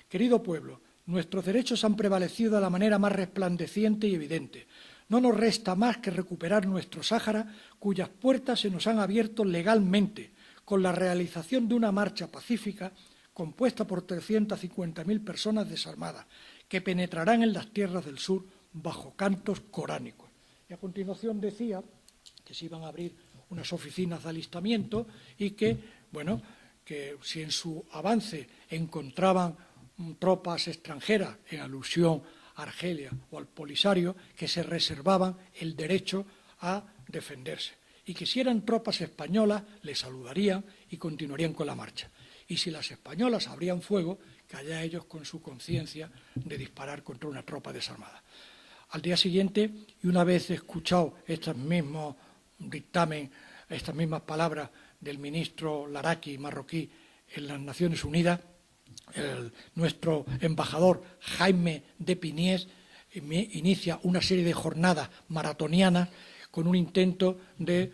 Querido pueblo, nuestros derechos han prevalecido de la manera más resplandeciente y evidente. No nos resta más que recuperar nuestro Sáhara, cuyas puertas se nos han abierto legalmente, con la realización de una marcha pacífica compuesta por 350.000 personas desarmadas, que penetrarán en las tierras del sur bajo cantos coránicos. Y a continuación decía que se iban a abrir unas oficinas de alistamiento y que si en su avance encontraban tropas extranjeras, en alusión a Argelia o al Polisario, que se reservaban el derecho a defenderse y que si eran tropas españolas les saludarían y continuarían con la marcha. Y si las españolas abrían fuego, que allá ellos con su conciencia de disparar contra una tropa desarmada. Al día siguiente, y una vez escuchado estos mismos dictamen, estas mismas palabras del ministro Laraki marroquí en las Naciones Unidas, nuestro embajador Jaime de Piniés inicia una serie de jornadas maratonianas con un intento de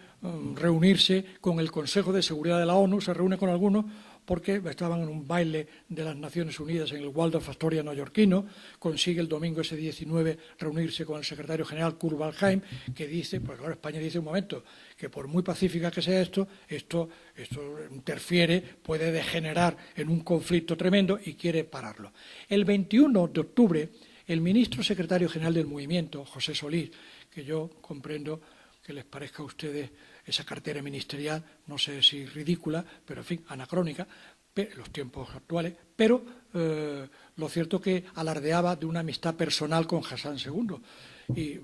reunirse con el Consejo de Seguridad de la ONU, se reúne con algunos porque estaban en un baile de las Naciones Unidas en el Waldorf Astoria neoyorquino, consigue el domingo ese 19 reunirse con el secretario general Kurt Waldheim, que dice, pues claro, España dice un momento, que por muy pacífica que sea esto interfiere, puede degenerar en un conflicto tremendo y quiere pararlo. El 21 de octubre, el ministro secretario general del movimiento, José Solís, que yo comprendo que les parezca a ustedes esa cartera ministerial, no sé si ridícula, pero en fin, anacrónica, en los tiempos actuales, pero lo cierto que alardeaba de una amistad personal con Hassan II. Y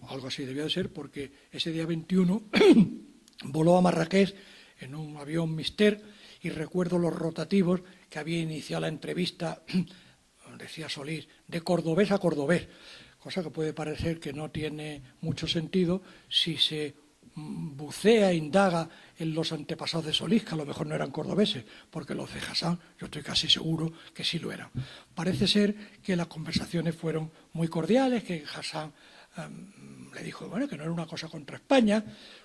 algo así debió de ser, porque ese día 21 voló a Marrakech en un avión Mister y recuerdo los rotativos que había iniciado la entrevista, decía Solís, de cordobés a cordobés, cosa que puede parecer que no tiene mucho sentido si se bucea, indaga en los antepasados de Solís, que a lo mejor no eran cordobeses, porque los de Hassan, yo estoy casi seguro que sí lo eran. Parece ser que las conversaciones fueron muy cordiales, que Hassan le dijo bueno, que no era una cosa contra España.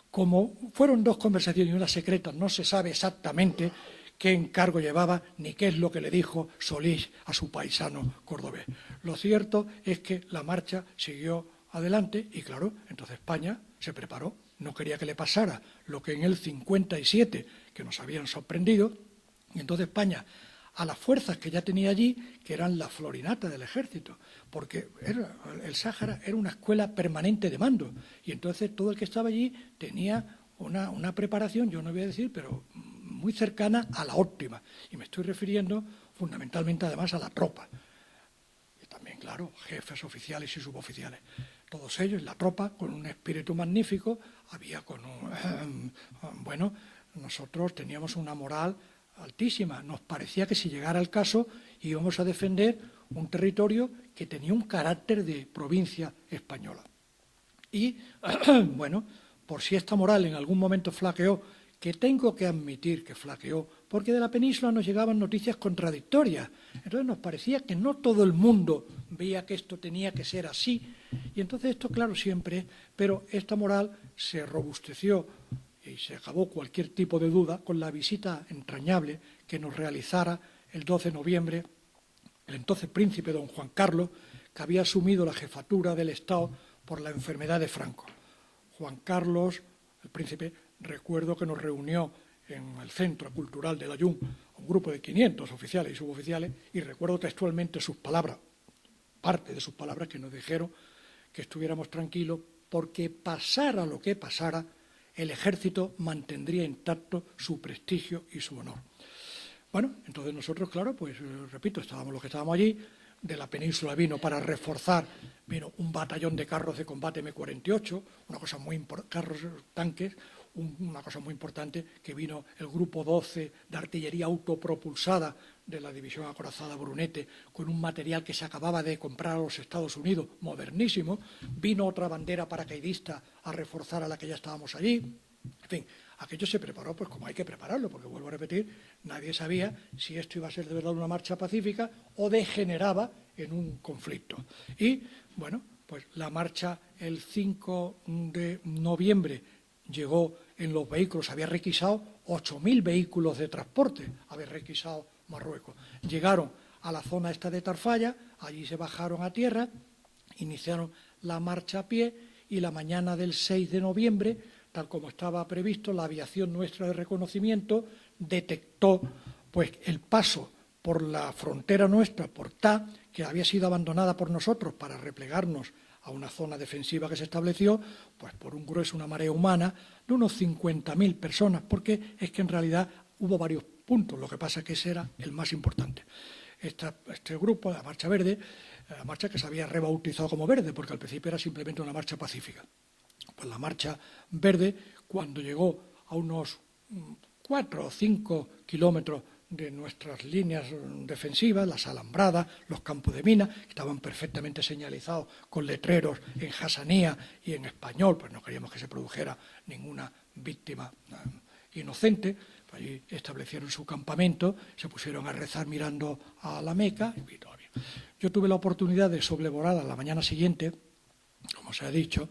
Como fueron dos conversaciones y una secreta, no se sabe exactamente qué encargo llevaba ni qué es lo que le dijo Solís a su paisano cordobés. Lo cierto es que la marcha siguió adelante y, claro, entonces España se preparó. No quería que le pasara lo que en el 57, que nos habían sorprendido, y entonces España, a las fuerzas que ya tenía allí, que eran la florinata del ejército, porque el Sáhara era una escuela permanente de mando, y entonces todo el que estaba allí tenía una preparación, yo no voy a decir, pero muy cercana a la óptima, y me estoy refiriendo fundamentalmente además a la tropa, y también, claro, jefes oficiales y suboficiales. Todos ellos, la tropa, con un espíritu magnífico, bueno, nosotros teníamos una moral altísima. Nos parecía que si llegara el caso íbamos a defender un territorio que tenía un carácter de provincia española. Y, bueno, por si esta moral en algún momento flaqueó, que tengo que admitir que flaqueó, porque de la península nos llegaban noticias contradictorias. Entonces nos parecía que no todo el mundo veía que esto tenía que ser así. Y entonces esto, claro, siempre, pero esta moral se robusteció y se acabó cualquier tipo de duda con la visita entrañable que nos realizara el 12 de noviembre el entonces príncipe don Juan Carlos, que había asumido la jefatura del Estado por la enfermedad de Franco. Juan Carlos, el príncipe, recuerdo que nos reunió en el Centro Cultural de la Jun, un grupo de 500 oficiales y suboficiales, y recuerdo textualmente sus palabras, parte de sus palabras, que nos dijeron que estuviéramos tranquilos porque pasara lo que pasara, el ejército mantendría intacto su prestigio y su honor. Bueno, entonces nosotros, claro, pues repito, estábamos los que estábamos allí, de la península vino para reforzar, vino un batallón de carros de combate M48, una cosa muy importante, carros, tanques, una cosa muy importante, que vino el grupo 12 de artillería autopropulsada de la división acorazada Brunete, con un material que se acababa de comprar a los Estados Unidos, modernísimo. Vino otra bandera paracaidista a reforzar a la que ya estábamos allí. En fin, aquello se preparó pues como hay que prepararlo, porque vuelvo a repetir, nadie sabía si esto iba a ser de verdad una marcha pacífica o degeneraba en un conflicto. Y, bueno, pues la marcha el 5 de noviembre llegó en los vehículos, había requisado 8.000 vehículos de transporte, había requisado Marruecos. Llegaron a la zona esta de Tarfaya, allí se bajaron a tierra, iniciaron la marcha a pie y la mañana del 6 de noviembre, tal como estaba previsto, la aviación nuestra de reconocimiento detectó pues el paso por la frontera nuestra, por Ta, que había sido abandonada por nosotros para replegarnos a una zona defensiva que se estableció, pues por un grueso, una marea humana de unos 50.000 personas, porque es que en realidad hubo varios puntos, lo que pasa es que ese era el más importante. Este grupo, la Marcha Verde, la marcha que se había rebautizado como Verde, porque al principio era simplemente una marcha pacífica. Pues la Marcha Verde, cuando llegó a unos 4 o 5 kilómetros de nuestras líneas defensivas, las alambradas, los campos de mina, que estaban perfectamente señalizados con letreros en hasanía y en español, pues no queríamos que se produjera ninguna víctima inocente. Pues allí establecieron su campamento, se pusieron a rezar mirando a la Meca y todo bien. Yo tuve la oportunidad de sobrevolar a la mañana siguiente, como se ha dicho,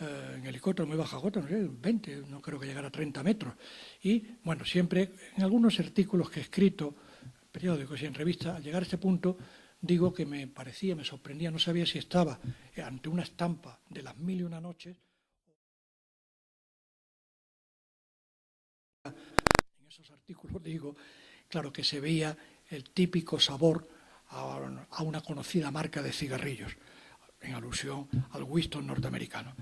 en helicóptero muy baja cota, no sé, 20, no creo que llegara a 30 metros. Y, bueno, siempre en algunos artículos que he escrito, periódicos y en revistas, al llegar a este punto, digo que me parecía, me sorprendía, no sabía si estaba ante una estampa de Las Mil y una Noches. En esos artículos digo, claro, que se veía el típico sabor a una conocida marca de cigarrillos, en alusión al Winston norteamericano.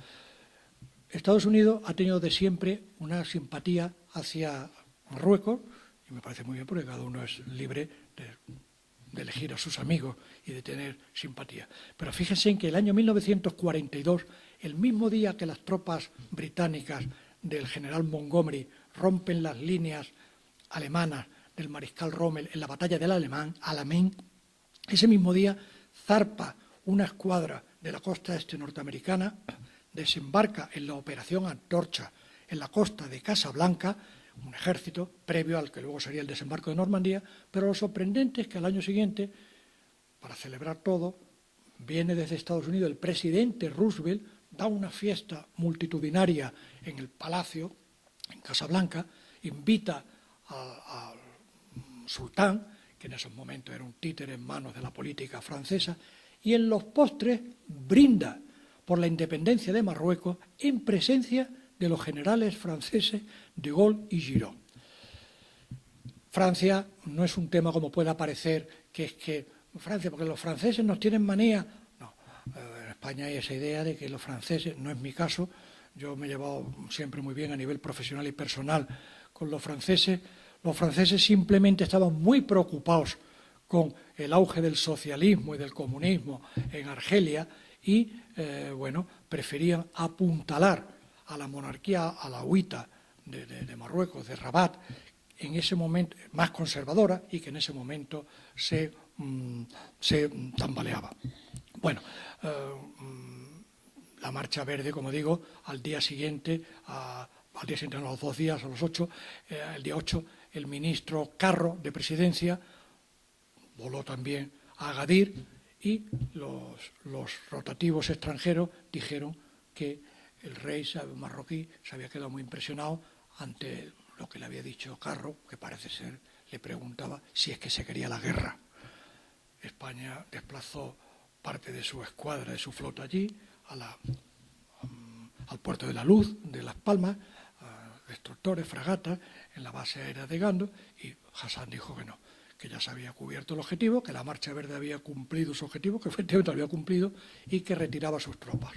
Estados Unidos ha tenido de siempre una simpatía hacia Marruecos, y me parece muy bien porque cada uno es libre de elegir a sus amigos y de tener simpatía. Pero fíjense en que el año 1942, el mismo día que las tropas británicas del general Montgomery rompen las líneas alemanas del mariscal Rommel en la batalla del Alamein, ese mismo día zarpa una escuadra de la costa este norteamericana, desembarca en la Operación Antorcha en la costa de Casablanca, un ejército previo al que luego sería el desembarco de Normandía, pero lo sorprendente es que al año siguiente, para celebrar todo, viene desde Estados Unidos el presidente Roosevelt, da una fiesta multitudinaria en el Palacio, en Casablanca, invita al sultán, que en esos momentos era un títere en manos de la política francesa, y en los postres brinda por la independencia de Marruecos en presencia de los generales franceses de Gaulle y Giraud. Francia no es un tema como pueda parecer, que es que Francia, porque los franceses nos tienen manía. No, en España hay esa idea de que los franceses, no es mi caso, yo me he llevado siempre muy bien a nivel profesional y personal con los franceses. Los franceses simplemente estaban muy preocupados con el auge del socialismo y del comunismo en Argelia y, bueno, preferían apuntalar a la monarquía alauita de Marruecos, de Rabat, en ese momento más conservadora y que en ese momento se tambaleaba. Bueno, la Marcha Verde, como digo, al día siguiente, a los 2 días, a los 8, el día 8, el ministro Carro de Presidencia voló también a Agadir y los rotativos extranjeros dijeron que el rey marroquí se había quedado muy impresionado ante lo que le había dicho Carro, que parece ser, le preguntaba si es que se quería la guerra. España desplazó parte de su escuadra, de su flota allí, al puerto de la Luz, de Las Palmas, destructores, fragatas, en la base aérea de Gando, y Hassan dijo que no, que ya se había cubierto el objetivo, que la Marcha Verde había cumplido su objetivo, que efectivamente lo había cumplido, y que retiraba sus tropas,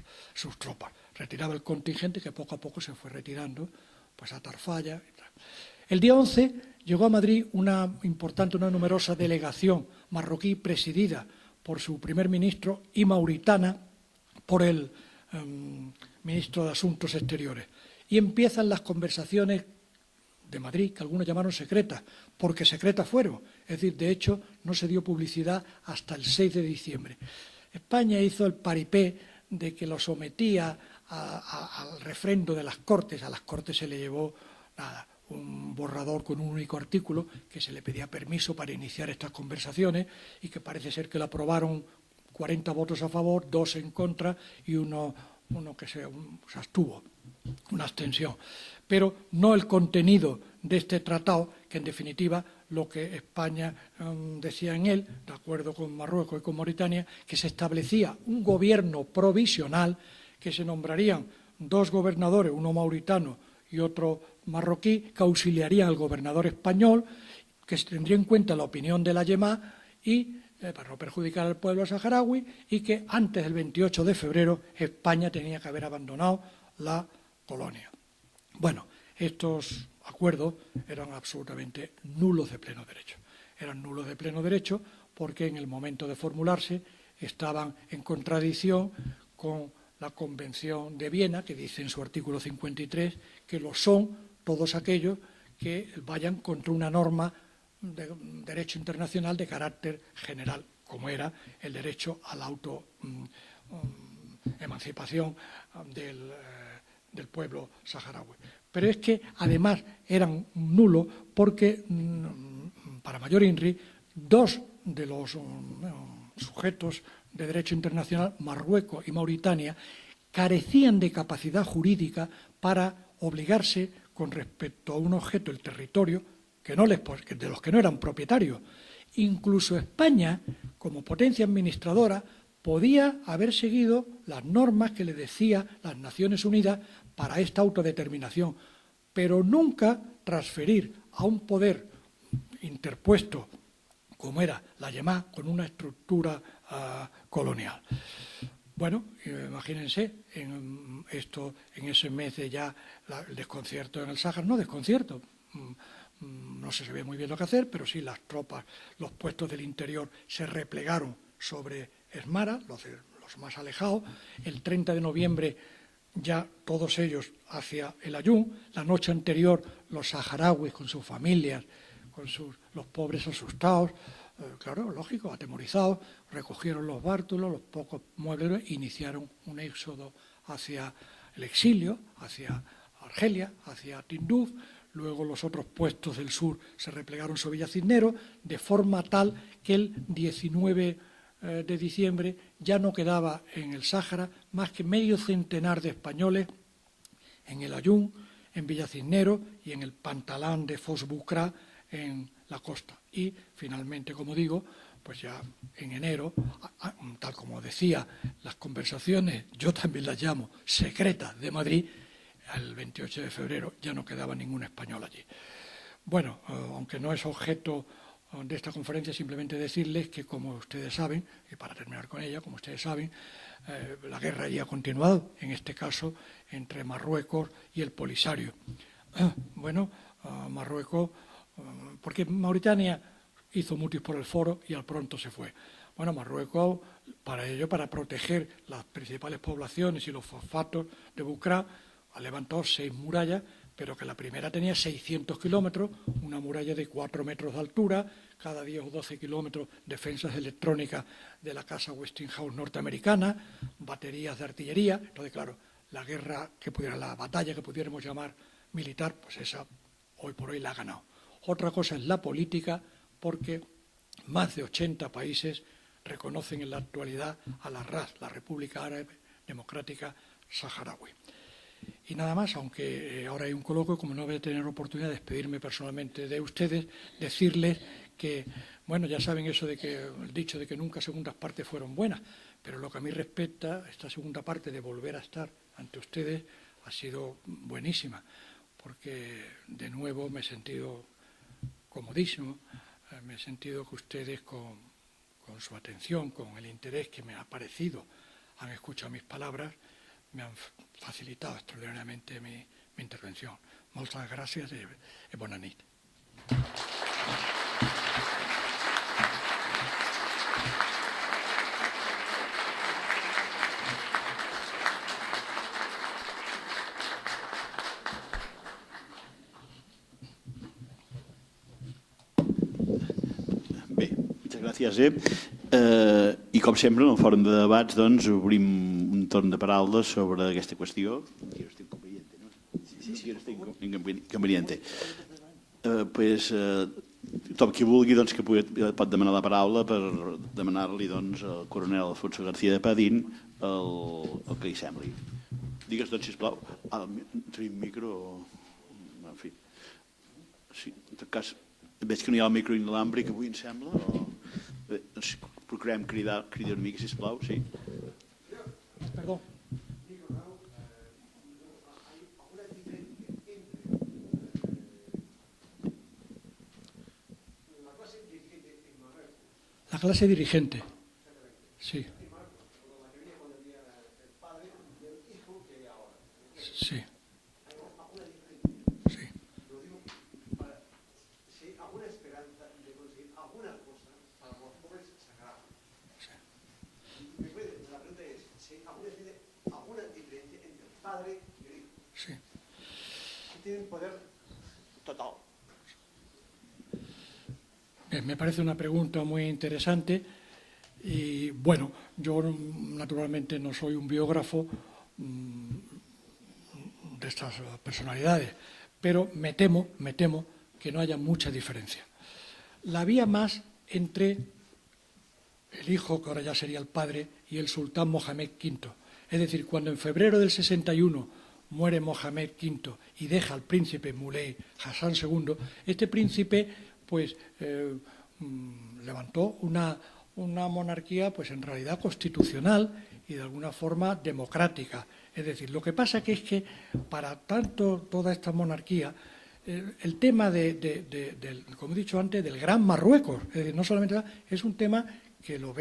retiraba el contingente que poco a poco se fue retirando, pues a Tarfaya. El día 11 llegó a Madrid una numerosa delegación marroquí presidida por su primer ministro y mauritana por el ministro de Asuntos Exteriores. Y empiezan las conversaciones de Madrid, que algunos llamaron secretas, porque secretas fueron. Es decir, de hecho, no se dio publicidad hasta el 6 de diciembre. España hizo el paripé de que lo sometía al refrendo de las Cortes. A las Cortes se le llevó un borrador con un único artículo que se le pedía permiso para iniciar estas conversaciones y que parece ser que lo aprobaron 40 votos a favor, 2 en contra y uno que se abstuvo, una abstención. Pero no el contenido de este tratado, que en definitiva lo que España decía en él, de acuerdo con Marruecos y con Mauritania, que se establecía un gobierno provisional, que se nombrarían 2 gobernadores, uno mauritano y otro marroquí, que auxiliarían al gobernador español, que se tendría en cuenta la opinión de la Yemá y para no perjudicar al pueblo saharaui, y que antes del 28 de febrero España tenía que haber abandonado la colonia. Bueno, estos acuerdos eran absolutamente nulos de pleno derecho. Eran nulos de pleno derecho porque en el momento de formularse estaban en contradicción con la Convención de Viena, que dice en su artículo 53 que lo son todos aquellos que vayan contra una norma de derecho internacional de carácter general, como era el derecho a la autoemancipación del pueblo saharaui. Pero es que además eran nulos porque, para mayor INRI, 2 de los sujetos de derecho internacional, Marruecos y Mauritania, carecían de capacidad jurídica para obligarse con respecto a un objeto, el territorio, de los que no eran propietarios. Incluso España, como potencia administradora, podía haber seguido las normas que le decía las Naciones Unidas para esta autodeterminación, pero nunca transferir a un poder interpuesto, como era la llamada, con una estructura colonial. Bueno, imagínense en ese mes de ya el desconcierto en el Sáhara, no desconcierto, no se ve muy bien lo que hacer, pero sí las tropas, los puestos del interior se replegaron sobre Esmara, los más alejados. El 30 de noviembre ya todos ellos hacia el Ayun. La noche anterior los saharauis con sus familias, los pobres asustados, claro, lógico, atemorizados, recogieron los bártulos, los pocos muebles, iniciaron un éxodo hacia el exilio, hacia Argelia, hacia Tinduf. Luego los otros puestos del sur se replegaron sobre Villa Cisneros, de forma tal que el 19 de diciembre ya no quedaba en el Sáhara más que medio centenar de españoles en el Ayun, en Villa Cisneros y en el Pantalán de Fos-Bucra en la costa. Y finalmente, como digo, pues ya en enero, tal como decía, las conversaciones, yo también las llamo secretas de Madrid, el 28 de febrero ya no quedaba ningún español allí. Bueno, aunque no es objeto de esta conferencia, simplemente decirles que, como ustedes saben, y para terminar con ella, como ustedes saben, la guerra ya ha continuado, en este caso entre Marruecos y el Polisario. Bueno, Marruecos, porque Mauritania hizo mutis por el foro y al pronto se fue. Bueno, Marruecos, para proteger las principales poblaciones y los fosfatos de Bucra, ha levantado 6 murallas, pero que la primera tenía 600 kilómetros, una muralla de 4 metros de altura, cada 10 o 12 kilómetros defensas electrónicas de la casa Westinghouse norteamericana, baterías de artillería. Entonces, claro, la batalla que pudiéramos llamar militar, pues esa hoy por hoy la ha ganado. Otra cosa es la política, porque más de 80 países reconocen en la actualidad a la RAS, la República Árabe Democrática Saharaui. Y nada más, aunque ahora hay un coloquio, como no voy a tener oportunidad de despedirme personalmente de ustedes, decirles que, bueno, ya saben eso de que el dicho de que nunca segundas partes fueron buenas, pero lo que a mí respecta, esta segunda parte de volver a estar ante ustedes ha sido buenísima, porque de nuevo me he sentido comodísimo, me he sentido que ustedes con su atención, con el interés que me ha parecido, han escuchado mis palabras, me han facilitado extraordinariamente mi intervención. Muchas gracias y bona nit. Bé, moltes gràcies. I com sempre, en el fòrum de debats, doncs, obrim un torn de paraules sobre aquesta qüestió. Yo no estoy inconveniente, ¿no? Sí. Yo no estoy inconveniente. Tothom qui vulgui doncs, que pot demanar la paraula per demanar-li doncs, al coronel Alfonso García de Padín el que li sembli. Digues, doncs, sisplau, tenim micro... En fi. Sí, en tot cas, veig que no hi ha el micro inalàmbric avui, em sembla, o... Doncs procurem cridar una mica, sisplau, sí. Perdó. La clase dirigente, sí. Sí. Sí. Sí. Tienen poder total. Me parece una pregunta muy interesante y, bueno, yo naturalmente no soy un biógrafo de estas personalidades, pero me temo que no haya mucha diferencia. La había más entre el hijo, que ahora ya sería el padre, y el sultán Mohamed V. Es decir, cuando en febrero del 61 muere Mohamed V y deja al príncipe Moulay Hassan II, este príncipe pues levantó una monarquía pues en realidad constitucional y de alguna forma democrática. Es decir, lo que pasa que es que para tanto toda esta monarquía, el tema del, como he dicho antes, del Gran Marruecos, es decir, no solamente es un tema que lo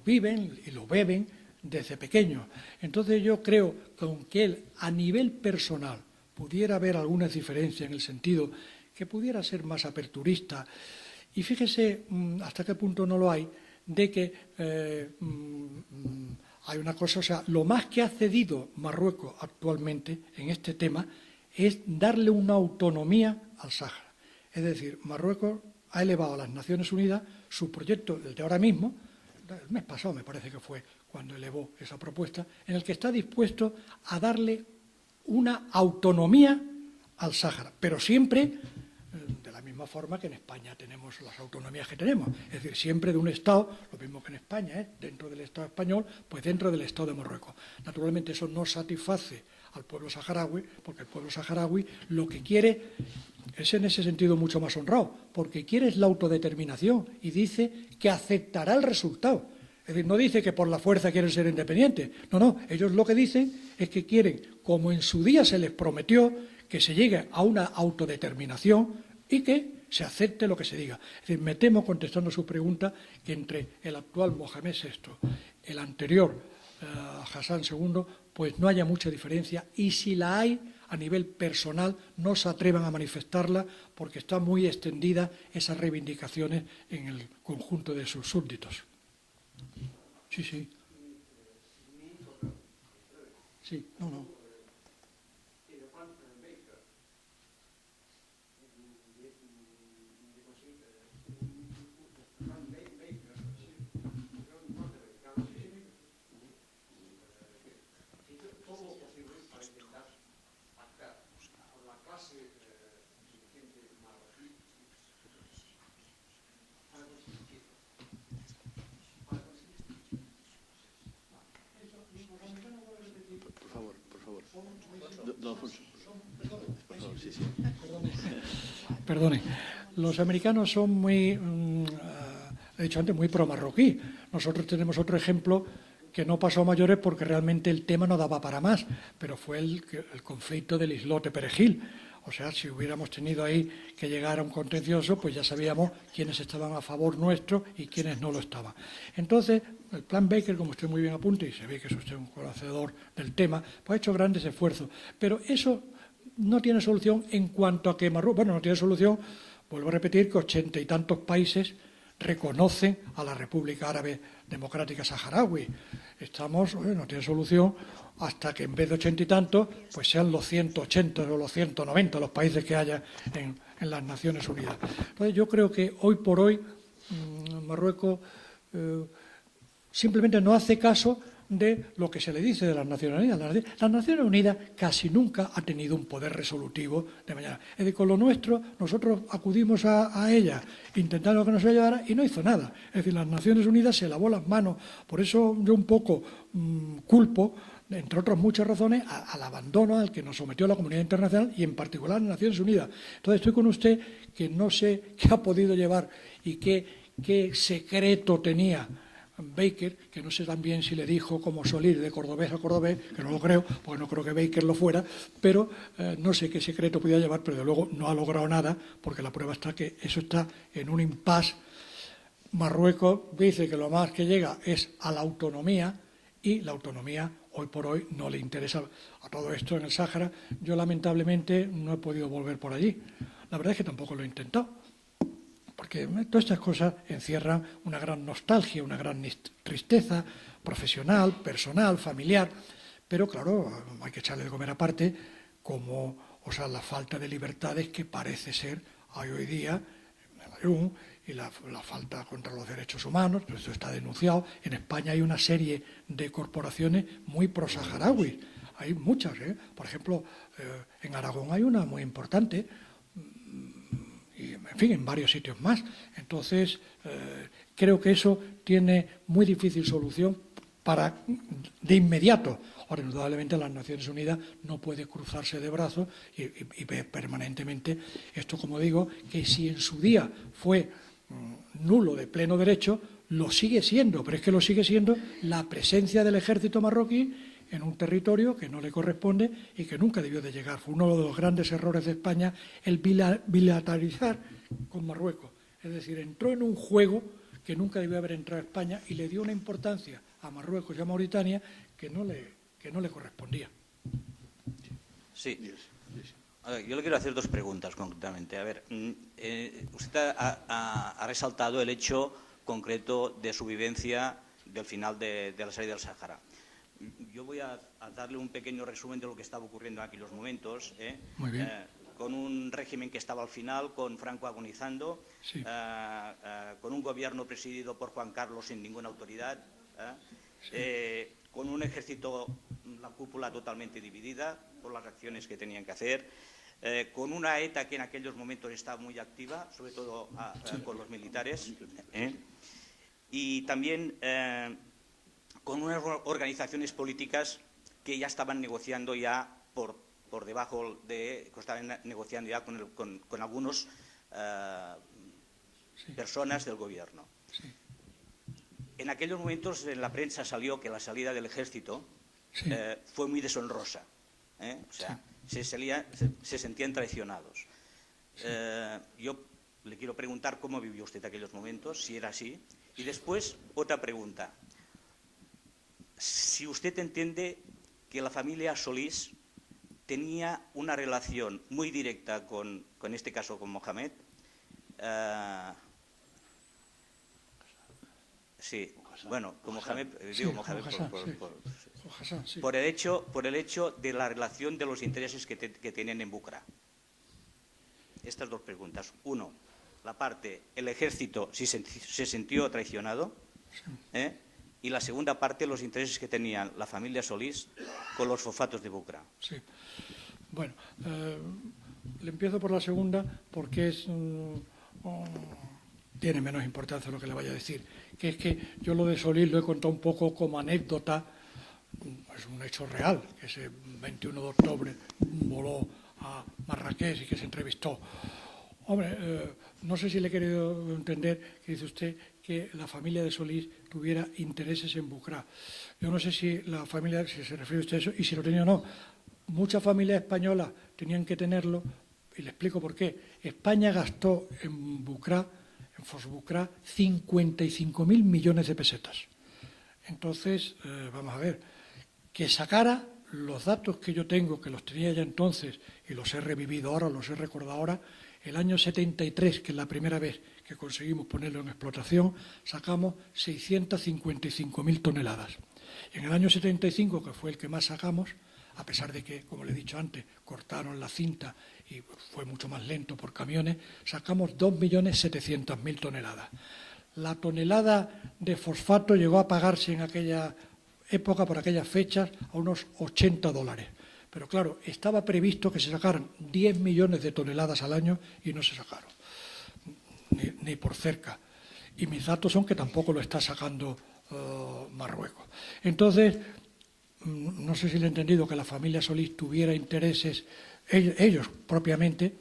viven y lo beben desde pequeños. Entonces yo creo que aunque él a nivel personal pudiera haber algunas diferencias en el sentido que pudiera ser más aperturista, y fíjese hasta qué punto no lo hay, de que hay una cosa, o sea, lo más que ha cedido Marruecos actualmente en este tema es darle una autonomía al Sáhara. Es decir, Marruecos ha elevado a las Naciones Unidas su proyecto, el de ahora mismo, el mes pasado me parece que fue cuando elevó esa propuesta, en el que está dispuesto a darle una autonomía al Sáhara, pero siempre de la misma forma que en España tenemos las autonomías que tenemos, es decir, siempre de un Estado, lo mismo que en España, dentro del Estado español, pues dentro del Estado de Marruecos. Naturalmente eso no satisface al pueblo saharaui, porque el pueblo saharaui lo que quiere es en ese sentido mucho más honrado, porque quiere es la autodeterminación y dice que aceptará el resultado. Es decir, no dice que por la fuerza quieren ser independientes. No, ellos lo que dicen es que quieren, como en su día se les prometió, que se llegue a una autodeterminación y que se acepte lo que se diga. Es decir, me temo, contestando su pregunta, que entre el actual Mohamed VI, el anterior Hassan II, pues no haya mucha diferencia, y si la hay a nivel personal no se atrevan a manifestarla porque está muy extendida esas reivindicaciones en el conjunto de sus súbditos. Sí. Sí, no. Perdone, los americanos son muy, he dicho antes, muy pro-marroquí. Nosotros tenemos otro ejemplo que no pasó a mayores porque realmente el tema no daba para más, pero fue el conflicto del islote Perejil. O sea, si hubiéramos tenido ahí que llegar a un contencioso, pues ya sabíamos quiénes estaban a favor nuestro y quiénes no lo estaban. Entonces, el Plan Baker, como usted muy bien apunta, y se ve que es usted un conocedor del tema, pues ha hecho grandes esfuerzos. Pero eso no tiene solución en cuanto a que Marruecos, bueno, no tiene solución, vuelvo a repetir que 80 y tantos países reconocen a la República Árabe Democrática Saharaui. No tiene solución hasta que en vez de 80 y tantos, pues sean los 180 o los 190 los países que haya en las Naciones Unidas. Entonces yo creo que hoy por hoy Marruecos simplemente no hace caso de lo que se le dice de las Naciones Unidas. Las Naciones Unidas casi nunca ha tenido un poder resolutivo de mañana. Es decir, con lo nuestro, nosotros acudimos a ella intentando que nos ayudara y no hizo nada. Es decir, las Naciones Unidas se lavó las manos. Por eso yo un poco culpo, entre otras muchas razones, al abandono al que nos sometió la comunidad internacional y en particular las Naciones Unidas. Entonces estoy con usted que no sé qué ha podido llevar y qué secreto tenía Baker, que no sé también si le dijo cómo salir de cordobés a cordobés, que no lo creo, porque no creo que Baker lo fuera, pero no sé qué secreto podía llevar, pero de luego no ha logrado nada, porque la prueba está que eso está en un impasse. Marruecos dice que lo más que llega es a la autonomía, y la autonomía hoy por hoy no le interesa a todo esto en el Sáhara. Yo lamentablemente no he podido volver por allí. La verdad es que tampoco lo he intentado, porque todas estas cosas encierran una gran nostalgia, una gran tristeza profesional, personal, familiar, pero claro, hay que echarle de comer aparte la falta de libertades que parece ser hay hoy día en el Ayun, y la falta contra los derechos humanos, esto está denunciado. En España hay una serie de corporaciones muy pro-saharauis, hay muchas, por ejemplo, en Aragón hay una muy importante, y, en fin, en varios sitios más. Entonces, creo que eso tiene muy difícil solución de inmediato. Ahora, indudablemente, las Naciones Unidas no puede cruzarse de brazos y ver permanentemente esto, como digo, que si en su día fue nulo de pleno derecho, lo sigue siendo, pero es que lo sigue siendo la presencia del ejército marroquí en un territorio que no le corresponde y que nunca debió de llegar. Fue uno de los grandes errores de España el bilateralizar con Marruecos. Es decir, entró en un juego que nunca debió haber entrado a España y le dio una importancia a Marruecos y a Mauritania que no le correspondía. Sí. A ver, yo le quiero hacer dos preguntas concretamente. A ver, usted ha resaltado el hecho concreto de su vivencia del final de la salida del Sáhara. Yo voy a darle un pequeño resumen de lo que estaba ocurriendo en aquellos momentos. Muy bien. Con un régimen que estaba al final, con Franco agonizando, Sí. Con un gobierno presidido por Juan Carlos sin ninguna autoridad, Sí. con un ejército, la cúpula totalmente dividida por las acciones que tenían que hacer, con una ETA que en aquellos momentos estaba muy activa, sobre todo con los militares, y también con unas organizaciones políticas que ya estaban negociando ya por debajo que estaban negociando ya con algunos personas del gobierno. Sí. En aquellos momentos en la prensa salió que la salida del ejército Sí. fue muy deshonrosa. O sea, se sentían traicionados. Yo le quiero preguntar cómo vivió usted aquellos momentos, si era así. Y después, otra pregunta. Si usted entiende que la familia Solís tenía una relación muy directa con este caso, con Mohamed. Sí, bueno, con Mohamed, digo Mohamed por el hecho de la relación de los intereses que tenían en Bucra. Estas dos preguntas. Uno, la parte, el ejército si se sintió traicionado, y la segunda parte, los intereses que tenían la familia Solís con los fosfatos de Bucra. Sí. Bueno, le empiezo por la segunda porque tiene menos importancia lo que le vaya a decir, que es que yo lo de Solís lo he contado un poco como anécdota, es un hecho real, que ese 21 de octubre voló a Marrakech y que se entrevistó. Hombre, no sé si le he querido entender que dice usted que la familia de Solís tuviera intereses en Bucra. Yo no sé si la familia, si se refiere usted a eso, y si lo tenía o no. Muchas familias españolas tenían que tenerlo, y le explico por qué. España gastó en Bucra, en Fosbucra, 55.000 millones de pesetas. Entonces, vamos a ver, que sacara los datos que yo tengo, que los tenía ya entonces, y los he revivido ahora, los he recordado ahora, el año 73, que es la primera vez que conseguimos ponerlo en explotación, sacamos 655.000 toneladas. En el año 75, que fue el que más sacamos, a pesar de que, como le he dicho antes, cortaron la cinta y fue mucho más lento por camiones, sacamos 2.700.000 toneladas. La tonelada de fosfato llegó a pagarse en aquella época, por aquellas fechas, a unos $80. Pero claro, estaba previsto que se sacaran 10 millones de toneladas al año y no se sacaron, ni por cerca. Y mis datos son que tampoco lo está sacando Marruecos. Entonces, no sé si le he entendido que la familia Solís tuviera intereses, ellos propiamente,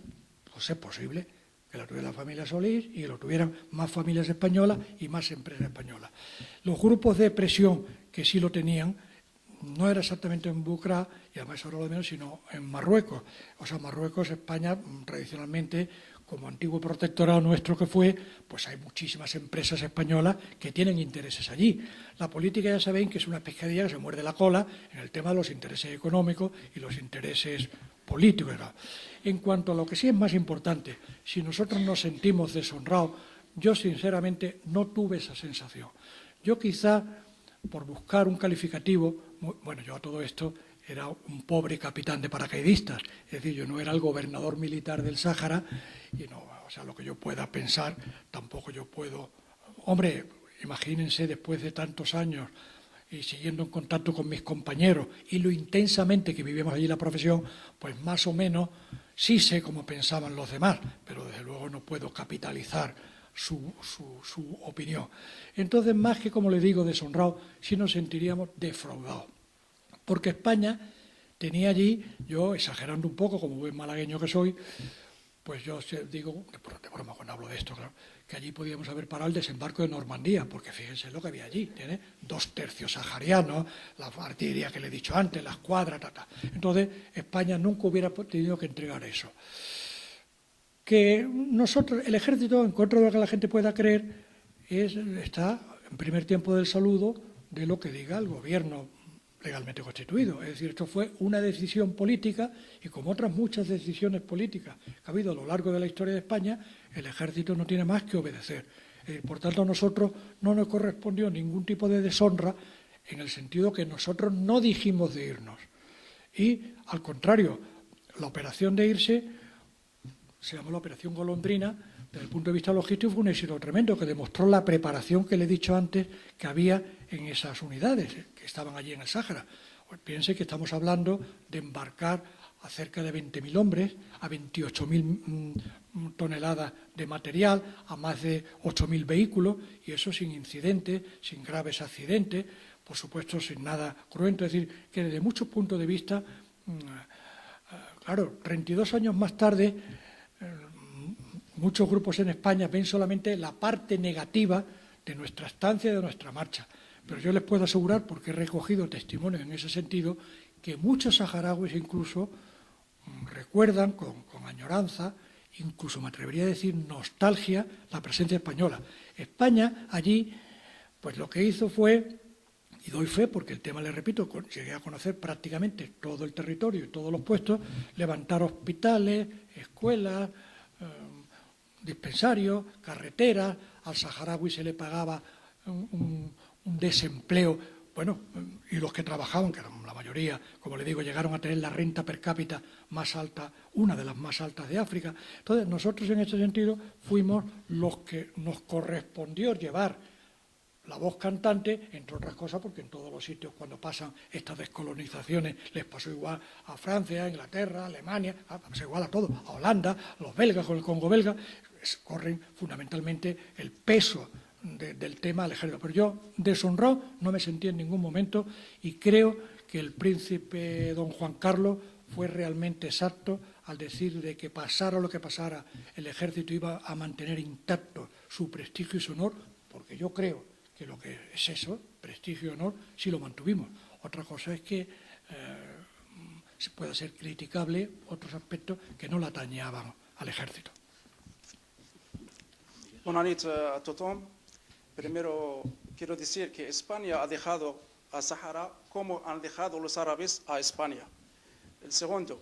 pues es posible que la tuviera la familia Solís y que lo tuvieran más familias españolas y más empresas españolas. Los grupos de presión que sí lo tenían, no era exactamente en Bucra, y además ahora lo menos, sino en Marruecos. O sea, Marruecos, España, tradicionalmente, como antiguo protectorado nuestro que fue, pues hay muchísimas empresas españolas que tienen intereses allí. La política, ya sabéis, que es una pescadilla que se muerde la cola en el tema de los intereses económicos y los intereses políticos. En cuanto a lo que sí es más importante, si nosotros nos sentimos deshonrados, yo sinceramente no tuve esa sensación. Yo quizá, por buscar un calificativo, bueno, yo a todo esto era un pobre capitán de paracaidistas, es decir, yo no era el gobernador militar del Sáhara y no, o sea, lo que yo pueda pensar, tampoco yo puedo. Hombre, imagínense después de tantos años y siguiendo en contacto con mis compañeros y lo intensamente que vivíamos allí la profesión, pues más o menos sí sé cómo pensaban los demás, pero desde luego no puedo capitalizar su opinión. Entonces, más que, como le digo, deshonrado, sí nos sentiríamos defraudados. Porque España tenía allí, yo exagerando un poco, como buen malagueño que soy, pues yo digo, de broma cuando hablo de esto, claro, que allí podíamos haber parado el desembarco de Normandía, porque fíjense lo que había allí, tiene 2 tercios saharianos, la artillería que le he dicho antes, la escuadra, Entonces, España nunca hubiera tenido que entregar eso. Que nosotros, el ejército, en contra de lo que la gente pueda creer, está en primer tiempo del saludo de lo que diga el gobierno legalmente constituido. Es decir, esto fue una decisión política y como otras muchas decisiones políticas que ha habido a lo largo de la historia de España, el ejército no tiene más que obedecer. Por tanto, a nosotros no nos correspondió ningún tipo de deshonra en el sentido que nosotros no dijimos de irnos. Y, al contrario, la operación de irse se llamó la Operación Golondrina. Desde el punto de vista logístico fue un éxito tremendo que demostró la preparación que le he dicho antes que había en esas unidades que estaban allí en el Sáhara. Pues piense que estamos hablando de embarcar a cerca de 20.000 hombres, a 28.000 toneladas de material, a más de 8.000 vehículos, y eso sin incidentes, sin graves accidentes, por supuesto sin nada cruento. Es decir, que desde muchos puntos de vista, claro, 32 años más tarde, muchos grupos en España ven solamente la parte negativa de nuestra estancia y de nuestra marcha. Pero yo les puedo asegurar, porque he recogido testimonios en ese sentido, que muchos saharauis incluso recuerdan con añoranza, incluso me atrevería a decir nostalgia, la presencia española. España allí, pues lo que hizo fue, y doy fe porque el tema, le repito, llegué a conocer prácticamente todo el territorio y todos los puestos, levantar hospitales, escuelas, dispensarios, carreteras. Al saharaui se le pagaba un desempleo, bueno, y los que trabajaban, que eran la mayoría, como le digo, llegaron a tener la renta per cápita más alta, una de las más altas de África. Entonces, nosotros en este sentido fuimos los que nos correspondió llevar la voz cantante, entre otras cosas, porque en todos los sitios cuando pasan estas descolonizaciones les pasó igual a Francia, a Inglaterra, a Alemania, pasa igual a todo, a Holanda, a los belgas con el Congo belga, corren fundamentalmente el peso del tema al ejército. Pero yo, deshonrado, no me sentí en ningún momento y creo que el príncipe don Juan Carlos fue realmente exacto al decir de que pasara lo que pasara, el ejército iba a mantener intacto su prestigio y su honor, porque yo creo que lo que es eso, prestigio y honor, sí lo mantuvimos. Otra cosa es que se pueda ser criticable otros aspectos que no le atañaban al ejército. Buenas noches a todos. Primero quiero decir que España ha dejado a Sahara como han dejado los árabes a España. El segundo,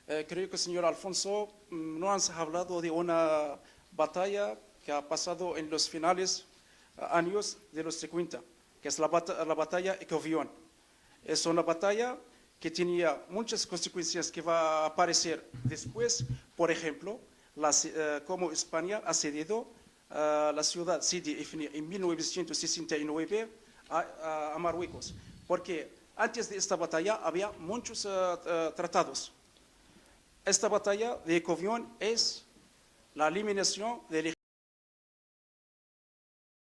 creo que el señor Alfonso no ha hablado de una batalla que ha pasado en los finales años de los 50, que es la batalla de Ecovión. Es una batalla que tenía muchas consecuencias que va a aparecer después. Por ejemplo, como España ha cedido la ciudad Sidi Ifni en 1969 a Marruecos, porque antes de esta batalla había muchos tratados. Esta batalla de Ecovión es la eliminación del